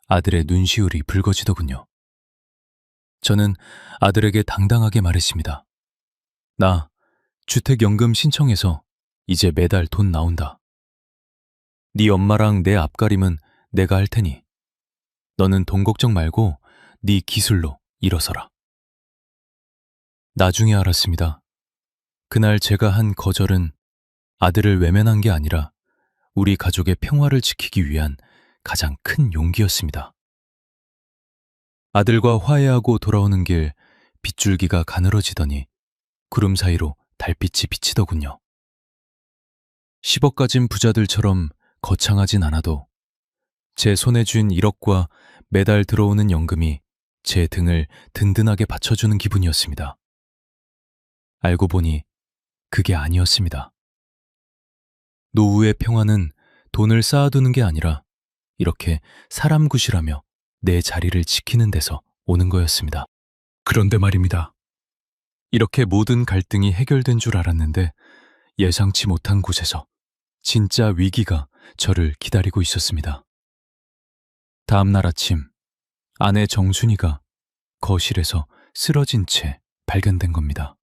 아들의 눈시울이 붉어지더군요. 저는 아들에게 당당하게 말했습니다. 나 주택연금 신청해서 이제 매달 돈 나온다. 네 엄마랑 내 앞가림은 내가 할 테니 너는 돈 걱정 말고 네 기술로 일어서라. 나중에 알았습니다. 그날 제가 한 거절은 아들을 외면한 게 아니라 우리 가족의 평화를 지키기 위한 가장 큰 용기였습니다. 아들과 화해하고 돌아오는 길 빗줄기가 가늘어지더니 구름 사이로 달빛이 비치더군요. 10억 가진 부자들처럼 거창하진 않아도 제 손에 쥔 1억과 매달 들어오는 연금이 제 등을 든든하게 받쳐주는 기분이었습니다. 알고 보니 그게 아니었습니다. 노후의 평화는 돈을 쌓아두는 게 아니라 이렇게 사람 구실하며 내 자리를 지키는 데서 오는 거였습니다. 그런데 말입니다. 이렇게 모든 갈등이 해결된 줄 알았는데 예상치 못한 곳에서 진짜 위기가 저를 기다리고 있었습니다. 다음 날 아침, 아내 정순이가 거실에서 쓰러진 채 발견된 겁니다.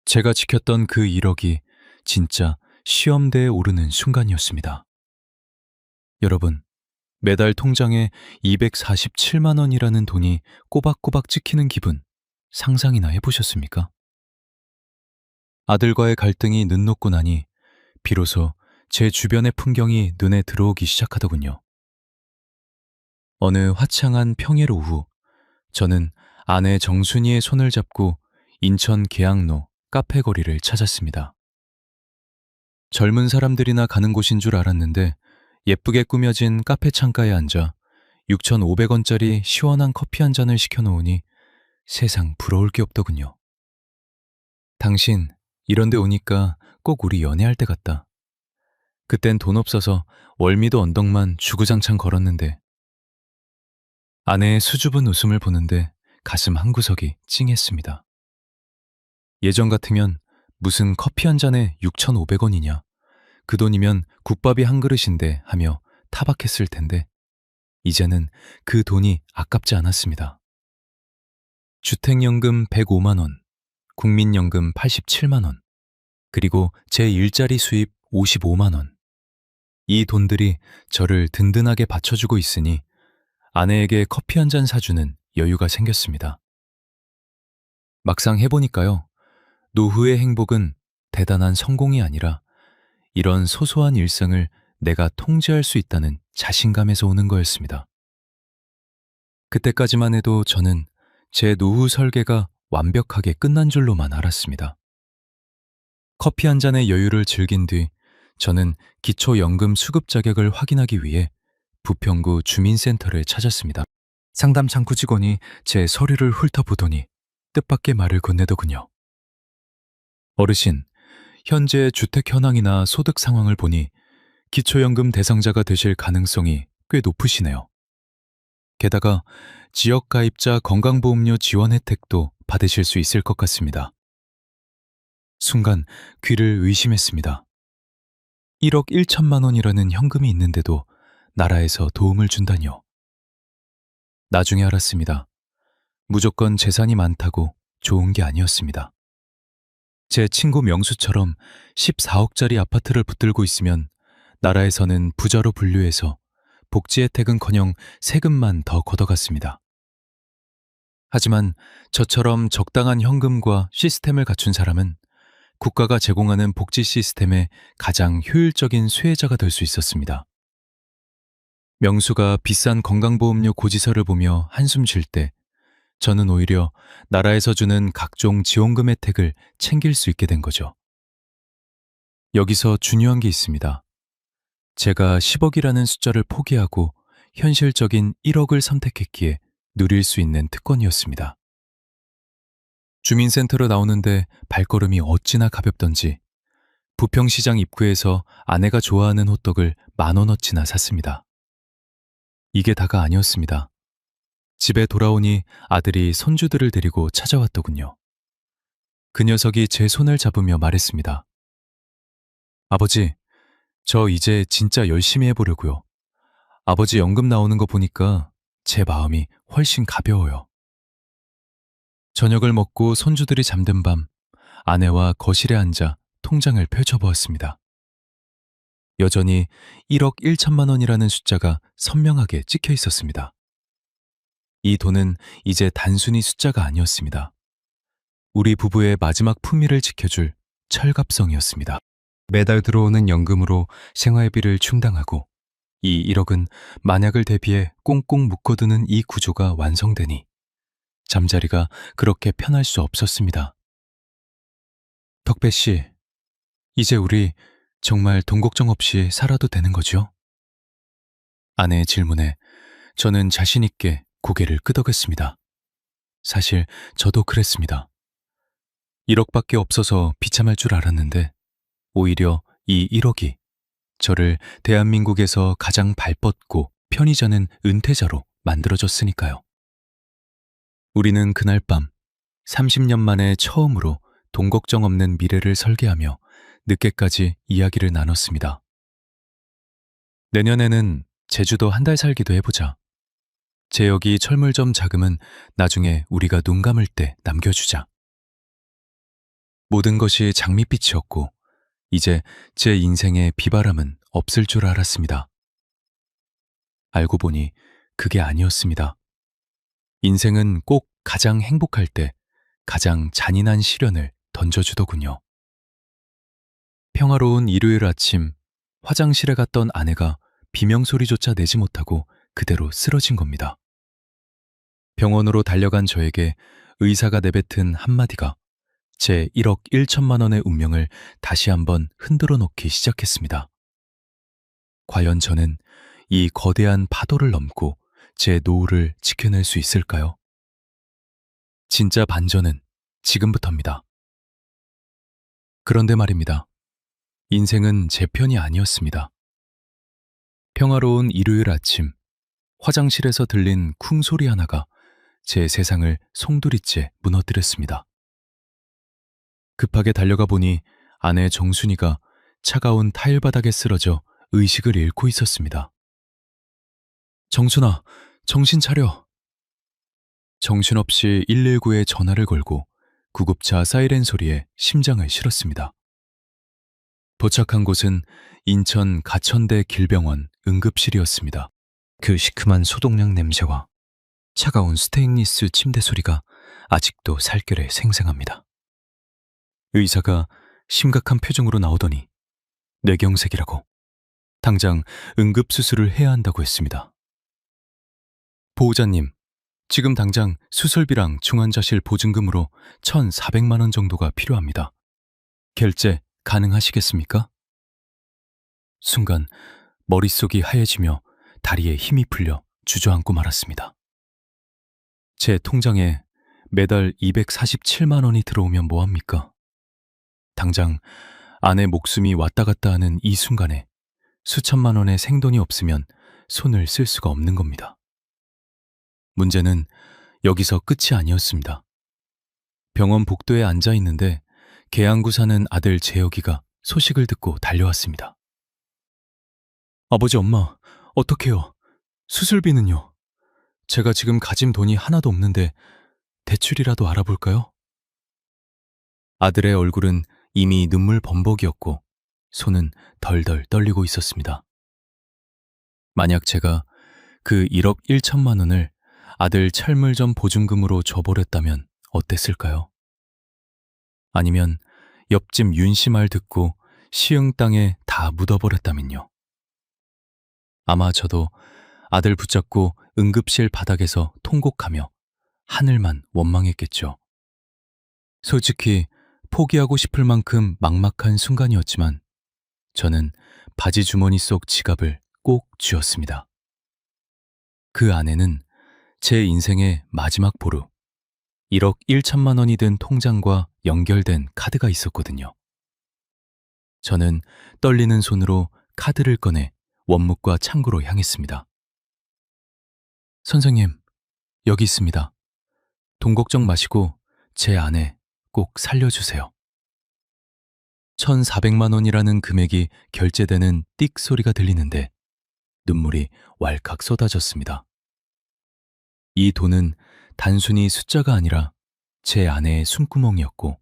제가 지켰던 그 1억이 진짜 시험대에 오르는 순간이었습니다. 여러분, 매달 통장에 247만 원이라는 돈이 꼬박꼬박 찍히는 기분 상상이나 해보셨습니까? 아들과의 갈등이 눈 녹고 나니 비로소 제 주변의 풍경이 눈에 들어오기 시작하더군요. 어느 화창한 평일 오후, 저는 아내 정순이의 손을 잡고 인천 계양로 카페 거리를 찾았습니다. 젊은 사람들이나 가는 곳인 줄 알았는데 예쁘게 꾸며진 카페 창가에 앉아 6,500원짜리 시원한 커피 한 잔을 시켜놓으니 세상 부러울 게 없더군요. 당신, 이런 데 오니까 꼭 우리 연애할 때 같다. 그땐 돈 없어서 월미도 언덕만 주구장창 걸었는데. 아내의 수줍은 웃음을 보는데 가슴 한구석이 찡했습니다. 예전 같으면 무슨 커피 한 잔에 6,500원이냐. 그 돈이면 국밥이 한 그릇인데 하며 타박했을 텐데 이제는 그 돈이 아깝지 않았습니다. 주택연금 105만 원, 국민연금 87만 원, 그리고 제 일자리 수입 55만 원. 이 돈들이 저를 든든하게 받쳐주고 있으니 아내에게 커피 한 잔 사주는 여유가 생겼습니다. 막상 해보니까요, 노후의 행복은 대단한 성공이 아니라 이런 소소한 일상을 내가 통제할 수 있다는 자신감에서 오는 거였습니다. 그때까지만 해도 저는 제 노후 설계가 완벽하게 끝난 줄로만 알았습니다. 커피 한 잔의 여유를 즐긴 뒤 저는 기초연금 수급 자격을 확인하기 위해 부평구 주민센터를 찾았습니다. 상담 창구 직원이 제 서류를 훑어보더니 뜻밖의 말을 건네더군요. 어르신, 현재 주택 현황이나 소득 상황을 보니 기초연금 대상자가 되실 가능성이 꽤 높으시네요. 게다가 지역가입자 건강보험료 지원 혜택도 받으실 수 있을 것 같습니다. 순간 귀를 의심했습니다. 1억 1천만 원이라는 현금이 있는데도 나라에서 도움을 준다니요. 나중에 알았습니다. 무조건 재산이 많다고 좋은 게 아니었습니다. 제 친구 명수처럼 14억짜리 아파트를 붙들고 있으면 나라에서는 부자로 분류해서 복지 혜택은커녕 세금만 더 걷어갔습니다. 하지만 저처럼 적당한 현금과 시스템을 갖춘 사람은 국가가 제공하는 복지 시스템의 가장 효율적인 수혜자가 될 수 있었습니다. 명수가 비싼 건강보험료 고지서를 보며 한숨 쉴 때 저는 오히려 나라에서 주는 각종 지원금 혜택을 챙길 수 있게 된 거죠. 여기서 중요한 게 있습니다. 제가 10억이라는 숫자를 포기하고 현실적인 1억을 선택했기에 누릴 수 있는 특권이었습니다. 주민센터로 나오는데 발걸음이 어찌나 가볍던지 부평시장 입구에서 아내가 좋아하는 호떡을 10,000원어치나 샀습니다. 이게 다가 아니었습니다. 집에 돌아오니 아들이 손주들을 데리고 찾아왔더군요. 그 녀석이 제 손을 잡으며 말했습니다. 아버지, 저 이제 진짜 열심히 해보려고요. 아버지 연금 나오는 거 보니까 제 마음이 훨씬 가벼워요. 저녁을 먹고 손주들이 잠든 밤 아내와 거실에 앉아 통장을 펼쳐보았습니다. 여전히 1억 1천만 원이라는 숫자가 선명하게 찍혀 있었습니다. 이 돈은 이제 단순히 숫자가 아니었습니다. 우리 부부의 마지막 품위를 지켜줄 철갑성이었습니다. 매달 들어오는 연금으로 생활비를 충당하고 이 1억은 만약을 대비해 꽁꽁 묶어두는 이 구조가 완성되니 잠자리가 그렇게 편할 수 없었습니다. 덕배 씨, 이제 우리 정말 돈 걱정 없이 살아도 되는 거죠? 아내의 질문에 저는 자신 있게 고개를 끄덕였습니다. 사실 저도 그랬습니다. 1억밖에 없어서 비참할 줄 알았는데 오히려 이 1억이 저를 대한민국에서 가장 발뻗고 편히 자는 은퇴자로 만들어줬으니까요. 우리는 그날 밤 30년 만에 처음으로 돈 걱정 없는 미래를 설계하며 늦게까지 이야기를 나눴습니다. 내년에는 제주도 한 달 살기도 해보자. 제여기 철물점 자금은 나중에 우리가 눈 감을 때 남겨주자. 모든 것이 장밋빛이었고 이제 제 인생의 비바람은 없을 줄 알았습니다. 알고 보니 그게 아니었습니다. 인생은 꼭 가장 행복할 때 가장 잔인한 시련을 던져주더군요. 평화로운 일요일 아침, 화장실에 갔던 아내가 비명소리조차 내지 못하고 그대로 쓰러진 겁니다. 병원으로 달려간 저에게 의사가 내뱉은 한마디가 제 1억 1천만 원의 운명을 다시 한번 흔들어 놓기 시작했습니다. 과연 저는 이 거대한 파도를 넘고 제 노후를 지켜낼 수 있을까요? 진짜 반전은 지금부터입니다. 그런데 말입니다. 인생은 제 편이 아니었습니다. 평화로운 일요일 아침, 화장실에서 들린 쿵 소리 하나가 제 세상을 송두리째 무너뜨렸습니다. 급하게 달려가 보니 아내 정순이가 차가운 타일 바닥에 쓰러져 의식을 잃고 있었습니다. 정순아, 정신 차려. 정신없이 119에 전화를 걸고 구급차 사이렌 소리에 심장을 실었습니다. 도착한 곳은 인천 가천대 길병원 응급실이었습니다. 그 시큼한 소독약 냄새와 차가운 스테인리스 침대 소리가 아직도 살결에 생생합니다. 의사가 심각한 표정으로 나오더니 뇌경색이라고 당장 응급수술을 해야 한다고 했습니다. 보호자님, 지금 당장 수술비랑 중환자실 보증금으로 1,400만 원 정도가 필요합니다. 결제 가능하시겠습니까? 순간 머릿속이 하얘지며 다리에 힘이 풀려 주저앉고 말았습니다. 제 통장에 매달 247만 원이 들어오면 뭐합니까? 당장 아내 목숨이 왔다 갔다 하는 이 순간에 수천만 원의 생돈이 없으면 손을 쓸 수가 없는 겁니다. 문제는 여기서 끝이 아니었습니다. 병원 복도에 앉아 있는데 계양구 사는 아들 재혁이가 소식을 듣고 달려왔습니다. 아버지, 엄마, 어떡해요? 수술비는요? 제가 지금 가진 돈이 하나도 없는데 대출이라도 알아볼까요? 아들의 얼굴은 이미 눈물 범벅이었고 손은 덜덜 떨리고 있었습니다. 만약 제가 그 1억 1천만 원을 아들 철물점 보증금으로 줘버렸다면 어땠을까요? 아니면 옆집 윤씨 말 듣고 시흥 땅에 다 묻어버렸다면요? 아마 저도 아들 붙잡고 응급실 바닥에서 통곡하며 하늘만 원망했겠죠. 솔직히 포기하고 싶을 만큼 막막한 순간이었지만 저는 바지 주머니 속 지갑을 꼭 쥐었습니다. 그 안에는 제 인생의 마지막 보루, 1억 1천만 원이 든 통장과 연결된 카드가 있었거든요. 저는 떨리는 손으로 카드를 꺼내 원무과 창구로 향했습니다. 선생님, 여기 있습니다. 돈 걱정 마시고 제 아내 꼭 살려주세요. 1,400만 원이라는 금액이 결제되는 띡 소리가 들리는데 눈물이 왈칵 쏟아졌습니다. 이 돈은 단순히 숫자가 아니라 제 아내의 숨구멍이었고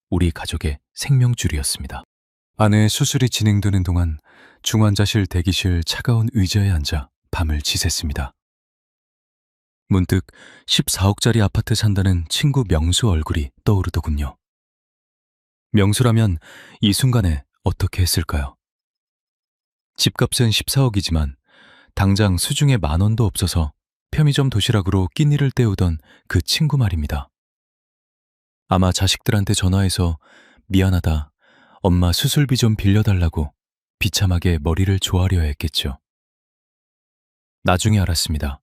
우리 가족의 생명줄이었습니다. 아내의 수술이 진행되는 동안 중환자실 대기실 차가운 의자에 앉아 밤을 지샜습니다. 문득 14억짜리 아파트 산다는 친구 명수 얼굴이 떠오르더군요. 명수라면 이 순간에 어떻게 했을까요? 집값은 14억이지만 당장 수중에 10,000원도 없어서 편의점 도시락으로 끼니를 때우던 그 친구 말입니다. 아마 자식들한테 전화해서 미안하다, 엄마 수술비 좀 빌려달라고 비참하게 머리를 조아려야 했겠죠. 나중에 알았습니다.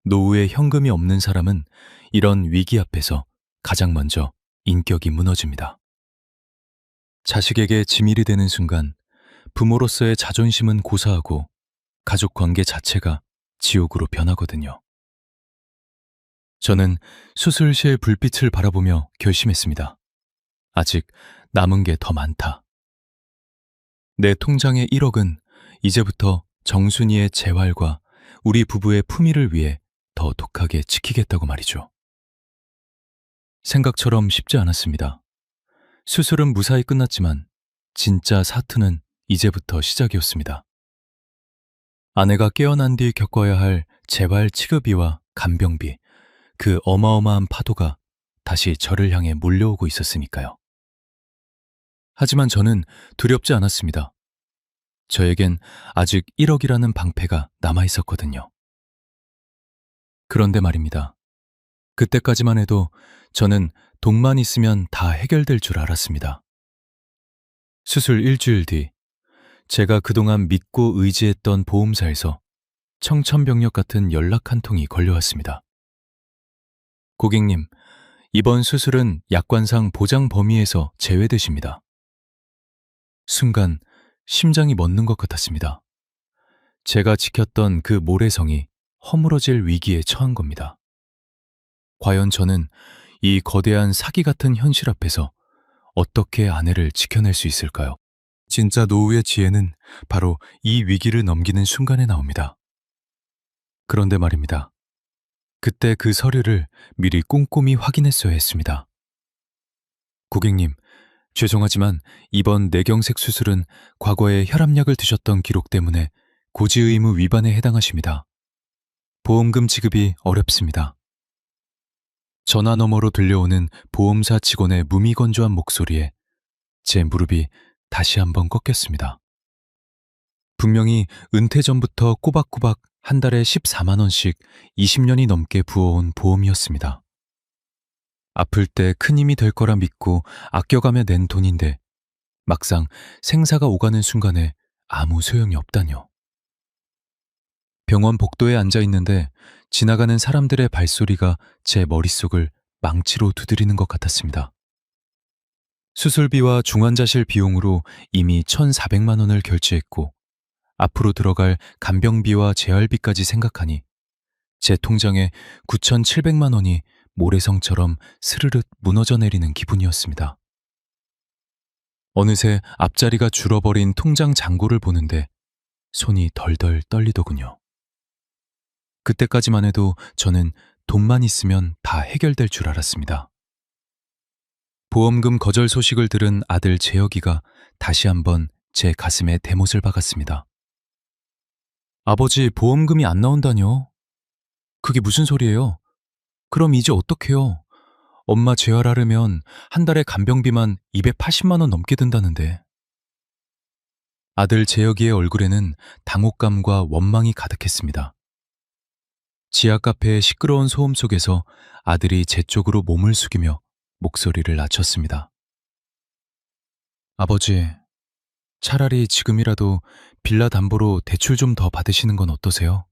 노후에 현금이 없는 사람은 이런 위기 앞에서 가장 먼저 인격이 무너집니다. 자식에게 지밀이 되는 순간 부모로서의 자존심은 고사하고 가족 관계 자체가 지옥으로 변하거든요. 저는 수술실 불빛을 바라보며 결심했습니다. 아직 남은 게 더 많다. 내 통장의 1억은 이제부터 정순이의 재활과 우리 부부의 품위를 위해 더 독하게 지키겠다고 말이죠. 생각처럼 쉽지 않았습니다. 수술은 무사히 끝났지만 진짜 사투는 이제부터 시작이었습니다. 아내가 깨어난 뒤 겪어야 할 재활 치료비와 간병비, 그 어마어마한 파도가 다시 저를 향해 몰려오고 있었으니까요. 하지만 저는 두렵지 않았습니다. 저에겐 아직 1억이라는 방패가 남아 있었거든요. 그런데 말입니다. 그때까지만 해도 저는 돈만 있으면 다 해결될 줄 알았습니다. 수술 일주일 뒤, 제가 그동안 믿고 의지했던 보험사에서 청천벽력 같은 연락 한 통이 걸려왔습니다. 고객님, 이번 수술은 약관상 보장 범위에서 제외되십니다. 순간 심장이 멎는 것 같았습니다. 제가 지켰던 그 모래성이 허물어질 위기에 처한 겁니다. 과연 저는 이 거대한 사기 같은 현실 앞에서 어떻게 아내를 지켜낼 수 있을까요? 진짜 노후의 지혜는 바로 이 위기를 넘기는 순간에 나옵니다. 그런데 말입니다. 그때 그 서류를 미리 꼼꼼히 확인했어야 했습니다. 고객님, 죄송하지만 이번 뇌경색 수술은 과거에 혈압약을 드셨던 기록 때문에 고지의무 위반에 해당하십니다. 보험금 지급이 어렵습니다. 전화 너머로 들려오는 보험사 직원의 무미건조한 목소리에 제 무릎이 다시 한번 꺾였습니다. 분명히 은퇴 전부터 꼬박꼬박 한 달에 14만 원씩 20년이 넘게 부어온 보험이었습니다. 아플 때 큰 힘이 될 거라 믿고 아껴가며 낸 돈인데 막상 생사가 오가는 순간에 아무 소용이 없다뇨. 병원 복도에 앉아 있는데 지나가는 사람들의 발소리가 제 머릿속을 망치로 두드리는 것 같았습니다. 수술비와 중환자실 비용으로 이미 1,400만 원을 결제했고 앞으로 들어갈 간병비와 재활비까지 생각하니 제 통장에 9,700만 원이 모래성처럼 스르륵 무너져 내리는 기분이었습니다. 어느새 앞자리가 줄어버린 통장 잔고를 보는데 손이 덜덜 떨리더군요. 그때까지만 해도 저는 돈만 있으면 다 해결될 줄 알았습니다. 보험금 거절 소식을 들은 아들 재혁이가 다시 한번 제 가슴에 대못을 박았습니다. 아버지, 보험금이 안 나온다뇨? 그게 무슨 소리예요? 그럼 이제 어떡해요? 엄마 재활하려면 한 달에 간병비만 280만 원 넘게 든다는데. 아들 재혁이의 얼굴에는 당혹감과 원망이 가득했습니다. 지하 카페의 시끄러운 소음 속에서 아들이 제 쪽으로 몸을 숙이며 목소리를 낮췄습니다. 아버지, 차라리 지금이라도 빌라 담보로 대출 좀 더 받으시는 건 어떠세요?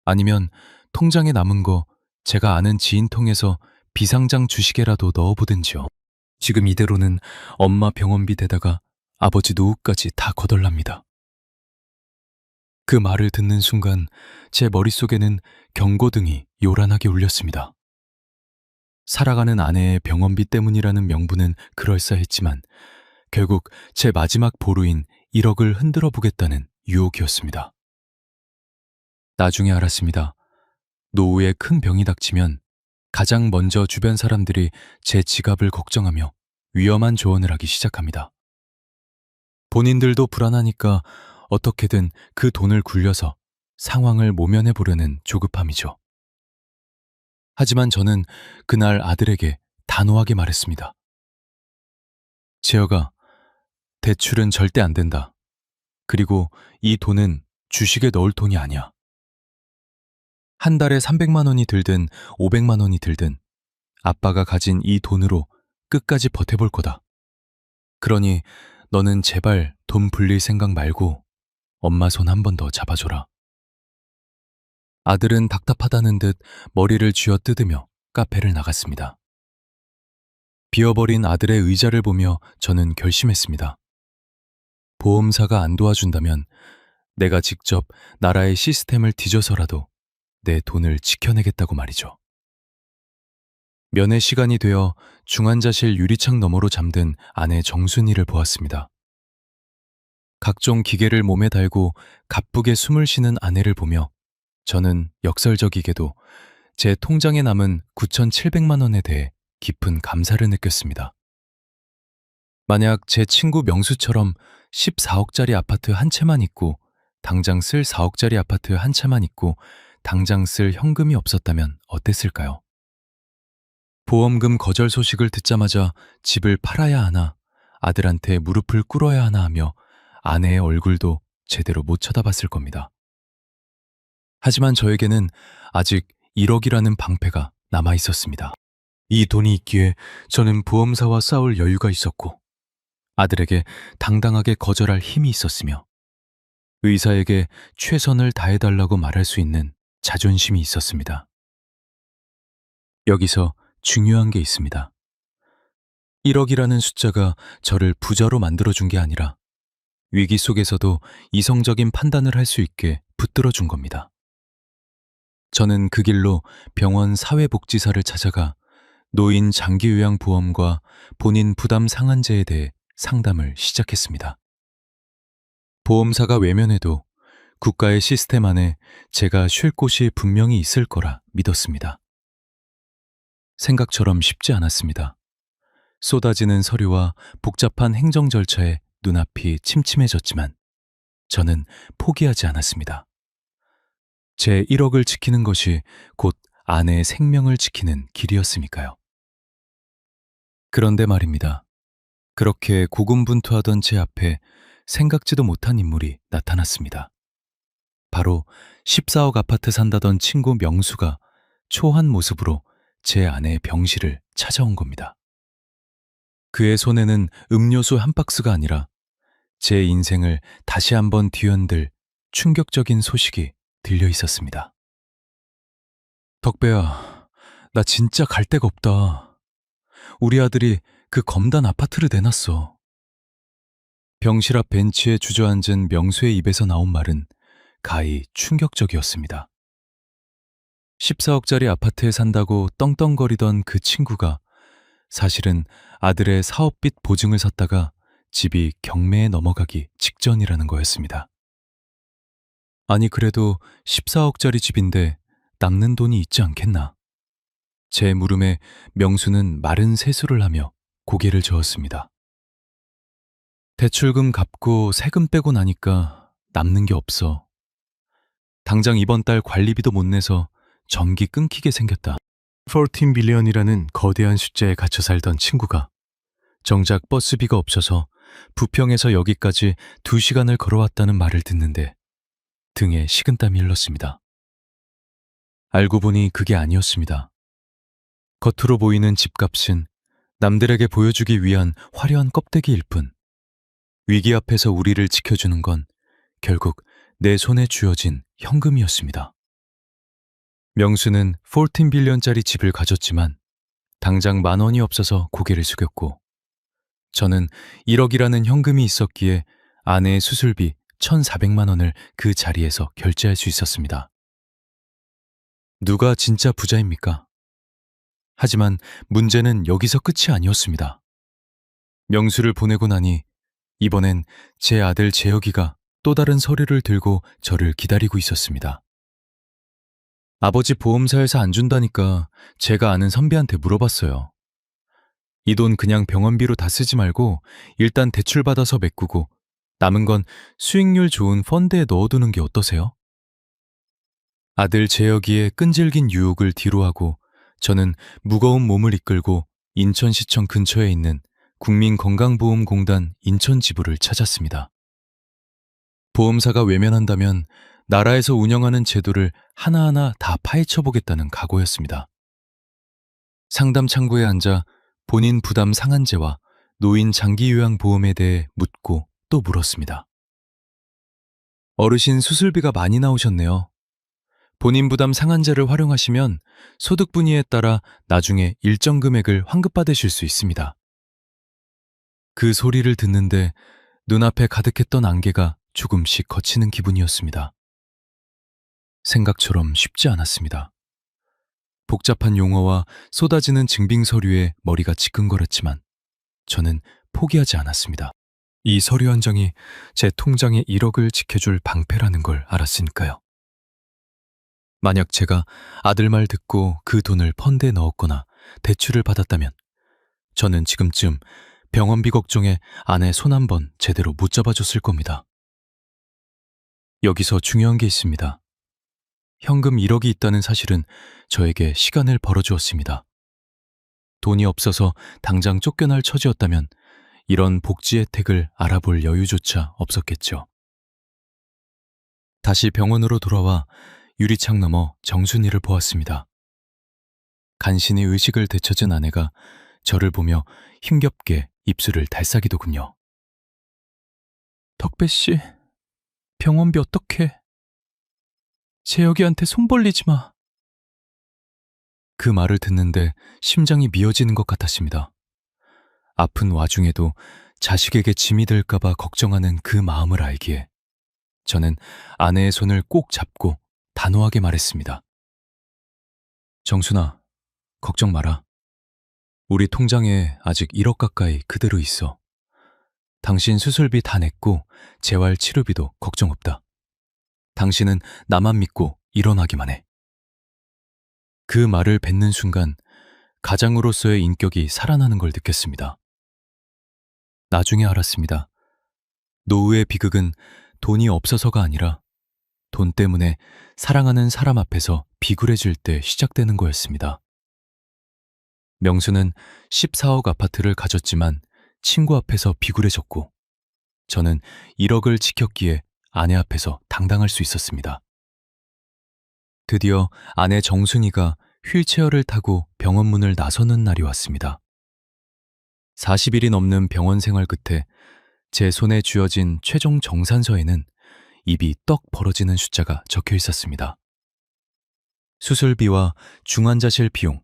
아니면 통장에 남은 거 제가 아는 지인 통해서 비상장 주식에라도 넣어보든지요. 지금 이대로는 엄마 병원비 대다가 아버지 노후까지 다 거덜납니다. 그 말을 듣는 순간 제 머릿속에는 경고등이 요란하게 울렸습니다. 살아가는 아내의 병원비 때문이라는 명분은 그럴싸했지만 결국 제 마지막 보루인 1억을 흔들어 보겠다는 유혹이었습니다. 나중에 알았습니다. 노후에 큰 병이 닥치면 가장 먼저 주변 사람들이 제 지갑을 걱정하며 위험한 조언을 하기 시작합니다. 본인들도 불안하니까 어떻게든 그 돈을 굴려서 상황을 모면해 보려는 조급함이죠. 하지만 저는 그날 아들에게 단호하게 말했습니다. 재혁아, 대출은 절대 안 된다. 그리고 이 돈은 주식에 넣을 돈이 아니야. 한 달에 300만 원이 들든 500만 원이 들든 아빠가 가진 이 돈으로 끝까지 버텨볼 거다. 그러니 너는 제발 돈 불릴 생각 말고 엄마 손 한 번 더 잡아줘라. 아들은 답답하다는 듯 머리를 쥐어뜯으며 카페를 나갔습니다. 비어버린 아들의 의자를 보며 저는 결심했습니다. 보험사가 안 도와준다면 내가 직접 나라의 시스템을 뒤져서라도 내 돈을 지켜내겠다고 말이죠. 면회 시간이 되어 중환자실 유리창 너머로 잠든 아내 정순이를 보았습니다. 각종 기계를 몸에 달고 가쁘게 숨을 쉬는 아내를 보며 저는 역설적이게도 제 통장에 남은 9,700만 원에 대해 깊은 감사를 느꼈습니다. 만약 제 친구 명수처럼 14억짜리 아파트 한 채만 있고 당장 쓸 4억짜리 아파트 한 채만 있고 당장 쓸 현금이 없었다면 어땠을까요? 보험금 거절 소식을 듣자마자 집을 팔아야 하나, 아들한테 무릎을 꿇어야 하나 하며 아내의 얼굴도 제대로 못 쳐다봤을 겁니다. 하지만 저에게는 아직 1억이라는 방패가 남아 있었습니다. 이 돈이 있기에 저는 보험사와 싸울 여유가 있었고, 아들에게 당당하게 거절할 힘이 있었으며, 의사에게 최선을 다해달라고 말할 수 있는 자존심이 있었습니다. 여기서 중요한 게 있습니다. 1억이라는 숫자가 저를 부자로 만들어준 게 아니라 위기 속에서도 이성적인 판단을 할 수 있게 붙들어준 겁니다. 저는 그 길로 병원 사회복지사를 찾아가 노인 장기요양보험과 본인 부담 상한제에 대해 상담을 시작했습니다. 보험사가 외면해도 국가의 시스템 안에 제가 쉴 곳이 분명히 있을 거라 믿었습니다. 생각처럼 쉽지 않았습니다. 쏟아지는 서류와 복잡한 행정 절차에 눈앞이 침침해졌지만 저는 포기하지 않았습니다. 제 1억을 지키는 것이 곧 아내의 생명을 지키는 길이었으니까요. 그런데 말입니다. 그렇게 고군분투하던 제 앞에 생각지도 못한 인물이 나타났습니다. 바로 14억 아파트 산다던 친구 명수가 초한 모습으로 제 아내의 병실을 찾아온 겁니다. 그의 손에는 음료수 한 박스가 아니라 제 인생을 다시 한번 뒤흔들 충격적인 소식이 들려 있었습니다. 덕배야, 나 진짜 갈 데가 없다. 우리 아들이 그 검단 아파트를 내놨어. 병실 앞 벤치에 주저앉은 명수의 입에서 나온 말은 가히 충격적이었습니다. 14억짜리 아파트에 산다고 떵떵거리던 그 친구가 사실은 아들의 사업빚 보증을 섰다가 집이 경매에 넘어가기 직전이라는 거였습니다. 아니 그래도 14억짜리 집인데 낚는 돈이 있지 않겠나. 제 물음에 명수는 마른 세수를 하며 고개를 저었습니다. 대출금 갚고 세금 빼고 나니까 남는 게 없어. 당장 이번 달 관리비도 못 내서 전기 끊기게 생겼다. 14 빌리언이라는 거대한 숫자에 갇혀 살던 친구가 정작 버스비가 없어서 부평에서 여기까지 2시간을 걸어왔다는 말을 듣는데 등에 식은땀이 흘렀습니다. 알고 보니 그게 아니었습니다. 겉으로 보이는 집값은 남들에게 보여주기 위한 화려한 껍데기일 뿐, 위기 앞에서 우리를 지켜주는 건 결국 내 손에 쥐어진 현금이었습니다. 명수는 14빌리언짜리 집을 가졌지만 당장 10,000원이 없어서 고개를 숙였고, 저는 1억이라는 현금이 있었기에 아내의 수술비 1,400만 원을 그 자리에서 결제할 수 있었습니다. 누가 진짜 부자입니까? 하지만 문제는 여기서 끝이 아니었습니다. 명수를 보내고 나니 이번엔 제 아들 재혁이가 또 다른 서류를 들고 저를 기다리고 있었습니다. 아버지 보험사에서 안 준다니까 제가 아는 선배한테 물어봤어요. 이 돈 그냥 병원비로 다 쓰지 말고 일단 대출받아서 메꾸고 남은 건 수익률 좋은 펀드에 넣어두는 게 어떠세요? 아들 재혁이의 끈질긴 유혹을 뒤로하고 저는 무거운 몸을 이끌고 인천시청 근처에 있는 국민건강보험공단 인천지부를 찾았습니다. 보험사가 외면한다면 나라에서 운영하는 제도를 하나하나 다 파헤쳐보겠다는 각오였습니다. 상담 창구에 앉아 본인 부담 상한제와 노인 장기요양보험에 대해 묻고 또 물었습니다. 어르신 수술비가 많이 나오셨네요. 본인 부담 상한제를 활용하시면 소득 분위에 따라 나중에 일정 금액을 환급받으실 수 있습니다. 그 소리를 듣는데 눈앞에 가득했던 안개가 조금씩 걷히는 기분이었습니다. 생각처럼 쉽지 않았습니다. 복잡한 용어와 쏟아지는 증빙 서류에 머리가 지끈거렸지만 저는 포기하지 않았습니다. 이 서류 한 장이 제 통장에 1억을 지켜줄 방패라는 걸 알았으니까요. 만약 제가 아들 말 듣고 그 돈을 펀드에 넣었거나 대출을 받았다면 저는 지금쯤 병원비 걱정에 아내 손 한 번 제대로 못 잡아줬을 겁니다. 여기서 중요한 게 있습니다. 현금 1억이 있다는 사실은 저에게 시간을 벌어주었습니다. 돈이 없어서 당장 쫓겨날 처지였다면 이런 복지 혜택을 알아볼 여유조차 없었겠죠. 다시 병원으로 돌아와 유리창 너머 정순이를 보았습니다. 간신히 의식을 되찾은 아내가 저를 보며 힘겹게 입술을 달싹이더군요. 덕배 씨, 병원비 어떡해? 재혁이한테 손 벌리지 마. 그 말을 듣는데 심장이 미어지는 것 같았습니다. 아픈 와중에도 자식에게 짐이 될까봐 걱정하는 그 마음을 알기에 저는 아내의 손을 꼭 잡고 단호하게 말했습니다. 정순아, 걱정 마라. 우리 통장에 아직 1억 가까이 그대로 있어. 당신 수술비 다 냈고 재활 치료비도 걱정 없다. 당신은 나만 믿고 일어나기만 해. 그 말을 뱉는 순간 가장으로서의 인격이 살아나는 걸 느꼈습니다. 나중에 알았습니다. 노후의 비극은 돈이 없어서가 아니라 돈 때문에 사랑하는 사람 앞에서 비굴해질 때 시작되는 거였습니다. 명수는 14억 아파트를 가졌지만 친구 앞에서 비굴해졌고 저는 1억을 지켰기에 아내 앞에서 당당할 수 있었습니다. 드디어 아내 정순이가 휠체어를 타고 병원 문을 나서는 날이 왔습니다. 40일이 넘는 병원 생활 끝에 제 손에 쥐어진 최종 정산서에는 입이 떡 벌어지는 숫자가 적혀 있었습니다. 수술비와 중환자실 비용,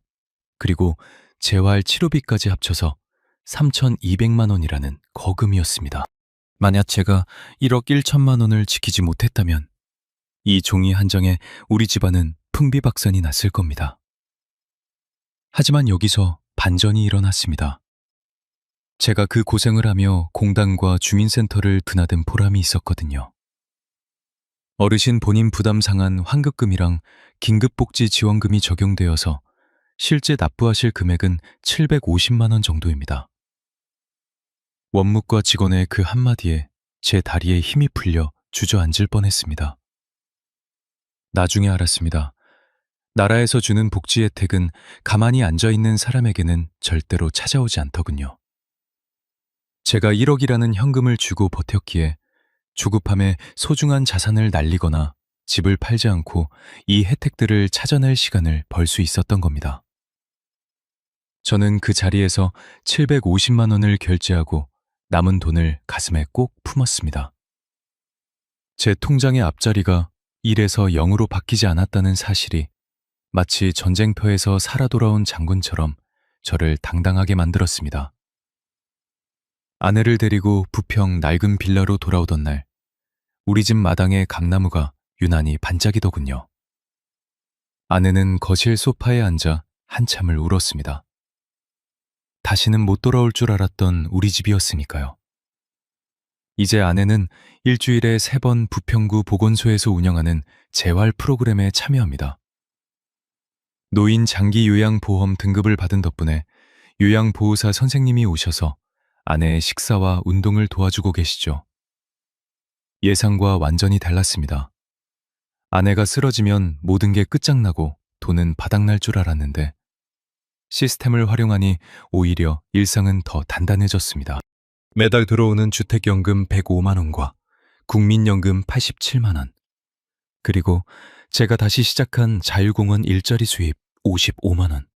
그리고 재활 치료비까지 합쳐서 3,200만 원이라는 거금이었습니다. 만약 제가 1억 1천만 원을 지키지 못했다면 이 종이 한 장에 우리 집안은 풍비박산이 났을 겁니다. 하지만 여기서 반전이 일어났습니다. 제가 그 고생을 하며 공단과 주민센터를 드나든 보람이 있었거든요. 어르신 본인 부담 상한 환급금이랑 긴급복지 지원금이 적용되어서 실제 납부하실 금액은 750만 원 정도입니다. 원무과 직원의 그 한마디에 제 다리에 힘이 풀려 주저앉을 뻔했습니다. 나중에 알았습니다. 나라에서 주는 복지 혜택은 가만히 앉아있는 사람에게는 절대로 찾아오지 않더군요. 제가 1억이라는 현금을 주고 버텼기에 조급함에 소중한 자산을 날리거나 집을 팔지 않고 이 혜택들을 찾아낼 시간을 벌 수 있었던 겁니다. 저는 그 자리에서 750만 원을 결제하고 남은 돈을 가슴에 꼭 품었습니다. 제 통장의 앞자리가 1에서 0으로 바뀌지 않았다는 사실이 마치 전쟁터에서 살아 돌아온 장군처럼 저를 당당하게 만들었습니다. 아내를 데리고 부평 낡은 빌라로 돌아오던 날, 우리 집 마당의 감나무가 유난히 반짝이더군요. 아내는 거실 소파에 앉아 한참을 울었습니다. 다시는 못 돌아올 줄 알았던 우리 집이었으니까요. 이제 아내는 일주일에 3번 부평구 보건소에서 운영하는 재활 프로그램에 참여합니다. 노인 장기 요양보험 등급을 받은 덕분에 요양보호사 선생님이 오셔서 아내의 식사와 운동을 도와주고 계시죠. 예상과 완전히 달랐습니다. 아내가 쓰러지면 모든 게 끝장나고 돈은 바닥날 줄 알았는데 시스템을 활용하니 오히려 일상은 더 단단해졌습니다. 매달 들어오는 주택연금 105만 원과 국민연금 87만 원, 그리고 제가 다시 시작한 자유공원 일자리 수입 55만 원.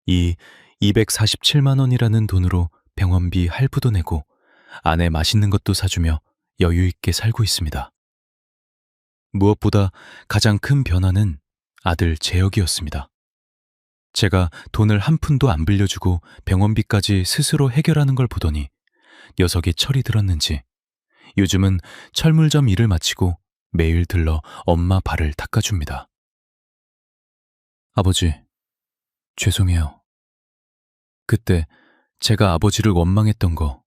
이 247만 원이라는 돈으로 병원비 할부도 내고 아내 맛있는 것도 사주며 여유 있게 살고 있습니다. 무엇보다 가장 큰 변화는 아들 재혁이었습니다. 제가 돈을 한 푼도 안 빌려주고 병원비까지 스스로 해결하는 걸 보더니 녀석이 철이 들었는지 요즘은 철물점 일을 마치고 매일 들러 엄마 발을 닦아줍니다. 아버지, 죄송해요. 그때 제가 아버지를 원망했던 거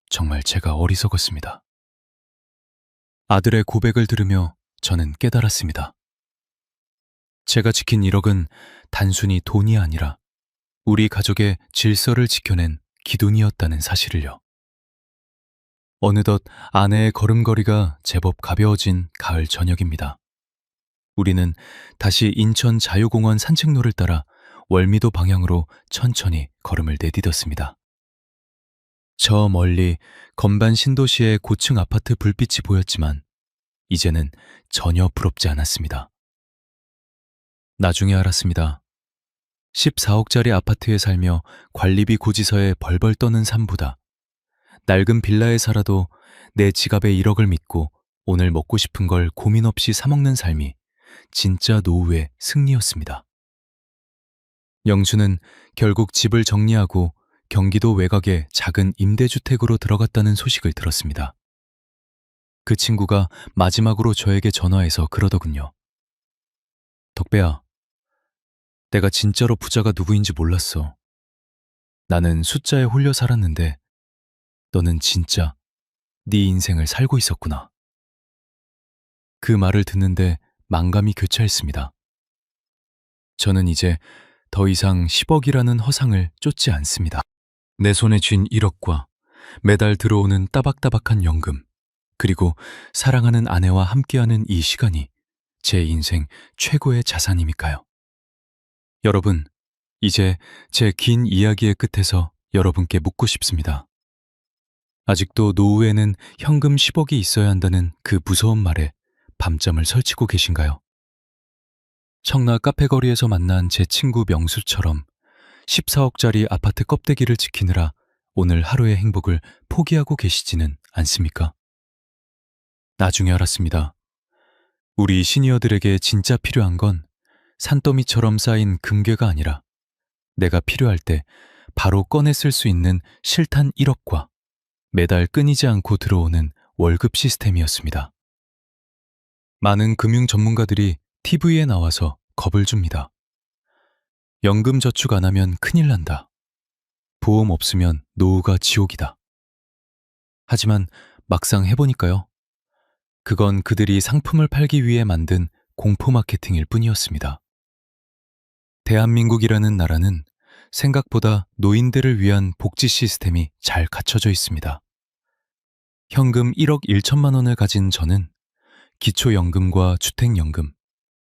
정말 제가 어리석었습니다. 아들의 고백을 들으며 저는 깨달았습니다. 제가 지킨 1억은 단순히 돈이 아니라 우리 가족의 질서를 지켜낸 기둥이었다는 사실을요. 어느덧 아내의 걸음걸이가 제법 가벼워진 가을 저녁입니다. 우리는 다시 인천 자유공원 산책로를 따라 월미도 방향으로 천천히 걸음을 내디뎠습니다. 저 멀리 건반 신도시의 고층 아파트 불빛이 보였지만 이제는 전혀 부럽지 않았습니다. 나중에 알았습니다. 14억짜리 아파트에 살며 관리비 고지서에 벌벌 떠는 삶보다 낡은 빌라에 살아도 내 지갑에 1억을 믿고 오늘 먹고 싶은 걸 고민 없이 사 먹는 삶이 진짜 노후의 승리였습니다. 영주는 결국 집을 정리하고 경기도 외곽의 작은 임대주택으로 들어갔다는 소식을 들었습니다. 그 친구가 마지막으로 저에게 전화해서 그러더군요. 덕배야, 내가 진짜로 부자가 누구인지 몰랐어. 나는 숫자에 홀려 살았는데 너는 진짜 네 인생을 살고 있었구나. 그 말을 듣는데 만감이 교차했습니다. 저는 이제 더 이상 10억이라는 허상을 쫓지 않습니다. 내 손에 쥔 1억과 매달 들어오는 따박따박한 연금, 그리고 사랑하는 아내와 함께하는 이 시간이 제 인생 최고의 자산이니까요. 여러분, 이제 제 긴 이야기의 끝에서 여러분께 묻고 싶습니다. 아직도 노후에는 현금 10억이 있어야 한다는 그 무서운 말에 밤잠을 설치고 계신가요? 청라 카페거리에서 만난 제 친구 명수처럼 14억짜리 아파트 껍데기를 지키느라 오늘 하루의 행복을 포기하고 계시지는 않습니까? 나중에 알았습니다. 우리 시니어들에게 진짜 필요한 건 산더미처럼 쌓인 금괴가 아니라 내가 필요할 때 바로 꺼내 쓸 수 있는 실탄 1억과 매달 끊이지 않고 들어오는 월급 시스템이었습니다. 많은 금융 전문가들이 TV에 나와서 겁을 줍니다. 연금 저축 안 하면 큰일 난다. 보험 없으면 노후가 지옥이다. 하지만 막상 해보니까요. 그건 그들이 상품을 팔기 위해 만든 공포 마케팅일 뿐이었습니다. 대한민국이라는 나라는 생각보다 노인들을 위한 복지 시스템이 잘 갖춰져 있습니다. 현금 1억 1천만 원을 가진 저는 기초연금과 주택연금,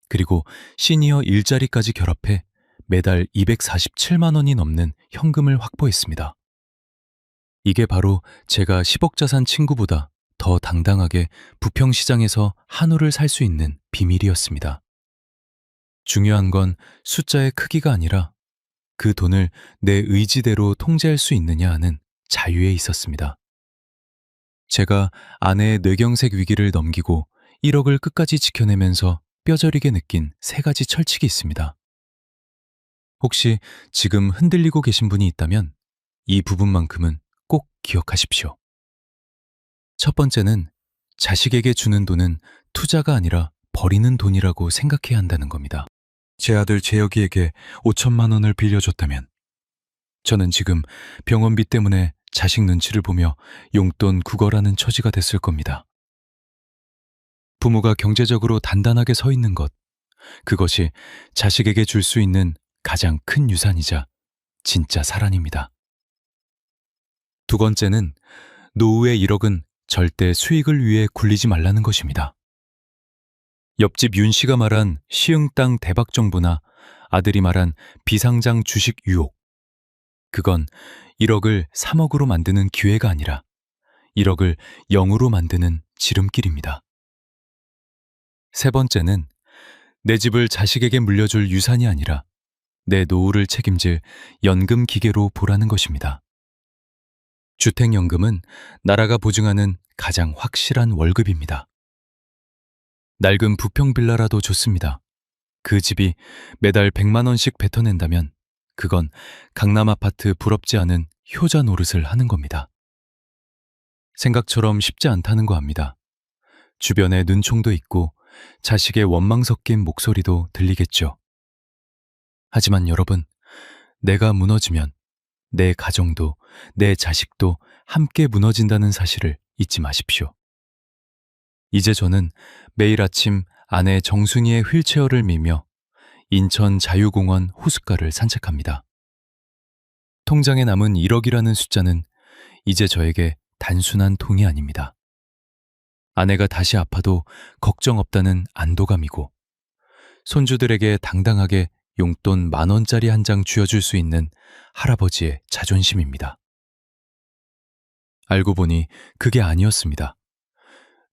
그리고 시니어 일자리까지 결합해 매달 247만 원이 넘는 현금을 확보했습니다. 이게 바로 제가 10억 자산 친구보다 더 당당하게 부평시장에서 한우를 살 수 있는 비밀이었습니다. 중요한 건 숫자의 크기가 아니라 그 돈을 내 의지대로 통제할 수 있느냐 하는 자유에 있었습니다. 제가 아내의 뇌경색 위기를 넘기고 1억을 끝까지 지켜내면서 뼈저리게 느낀 3가지 철칙이 있습니다. 혹시 지금 흔들리고 계신 분이 있다면 이 부분만큼은 꼭 기억하십시오. 첫 번째는 자식에게 주는 돈은 투자가 아니라 버리는 돈이라고 생각해야 한다는 겁니다. 제 아들 재혁이에게 5천만 원을 빌려줬다면 저는 지금 병원비 때문에 자식 눈치를 보며 용돈 구걸하는 처지가 됐을 겁니다. 부모가 경제적으로 단단하게 서 있는 것, 그것이 자식에게 줄 수 있는 가장 큰 유산이자 진짜 사랑입니다. 두 번째는 노후의 1억은 절대 수익을 위해 굴리지 말라는 것입니다. 옆집 윤 씨가 말한 시흥땅 대박 정보나 아들이 말한 비상장 주식 유혹. 그건 1억을 3억으로 만드는 기회가 아니라 1억을 0으로 만드는 지름길입니다. 세 번째는 내 집을 자식에게 물려줄 유산이 아니라 내 노후를 책임질 연금 기계로 보라는 것입니다. 주택연금은 나라가 보증하는 가장 확실한 월급입니다. 낡은 부평 빌라라도 좋습니다. 그 집이 매달 100만 원씩 뱉어낸다면 그건 강남 아파트 부럽지 않은 효자 노릇을 하는 겁니다. 생각처럼 쉽지 않다는 거 압니다. 주변에 눈총도 있고 자식의 원망 섞인 목소리도 들리겠죠. 하지만 여러분, 내가 무너지면 내 가정도 내 자식도 함께 무너진다는 사실을 잊지 마십시오. 이제 저는 매일 아침 아내 정순이의 휠체어를 밀며 인천 자유공원 호숫가를 산책합니다. 통장에 남은 1억이라는 숫자는 이제 저에게 단순한 돈이 아닙니다. 아내가 다시 아파도 걱정 없다는 안도감이고 손주들에게 당당하게 용돈 10,000원짜리 한 장 쥐어줄 수 있는 할아버지의 자존심입니다. 알고 보니 그게 아니었습니다.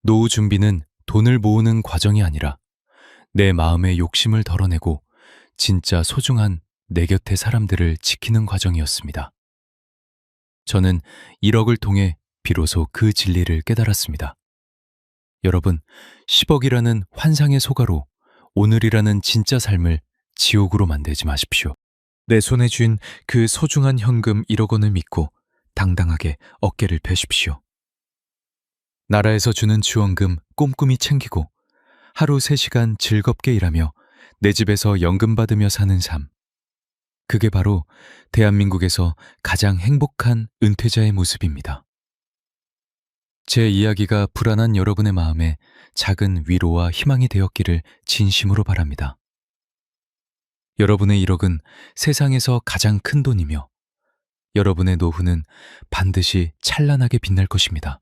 노후 준비는 돈을 모으는 과정이 아니라 내 마음의 욕심을 덜어내고 진짜 소중한 내 곁의 사람들을 지키는 과정이었습니다. 저는 1억을 통해 비로소 그 진리를 깨달았습니다. 여러분, 10억이라는 환상의 소가로 오늘이라는 진짜 삶을 지옥으로 만들지 마십시오. 내 손에 쥔 그 소중한 현금 1억 원을 믿고 당당하게 어깨를 펴십시오. 나라에서 주는 지원금 꼼꼼히 챙기고 하루 3시간 즐겁게 일하며 내 집에서 연금 받으며 사는 삶. 그게 바로 대한민국에서 가장 행복한 은퇴자의 모습입니다. 제 이야기가 불안한 여러분의 마음에 작은 위로와 희망이 되었기를 진심으로 바랍니다. 여러분의 1억은 세상에서 가장 큰 돈이며 여러분의 노후는 반드시 찬란하게 빛날 것입니다.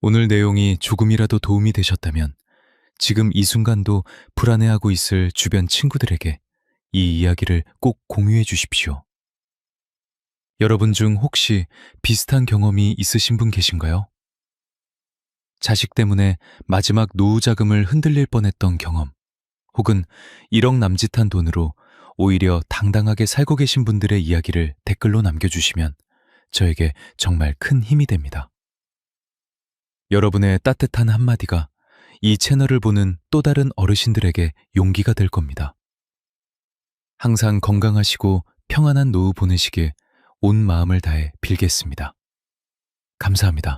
오늘 내용이 조금이라도 도움이 되셨다면 지금 이 순간도 불안해하고 있을 주변 친구들에게 이 이야기를 꼭 공유해 주십시오. 여러분 중 혹시 비슷한 경험이 있으신 분 계신가요? 자식 때문에 마지막 노후 자금을 흔들릴 뻔했던 경험, 혹은 1억 남짓한 돈으로 오히려 당당하게 살고 계신 분들의 이야기를 댓글로 남겨주시면 저에게 정말 큰 힘이 됩니다. 여러분의 따뜻한 한마디가 이 채널을 보는 또 다른 어르신들에게 용기가 될 겁니다. 항상 건강하시고 평안한 노후 보내시길 온 마음을 다해 빌겠습니다. 감사합니다.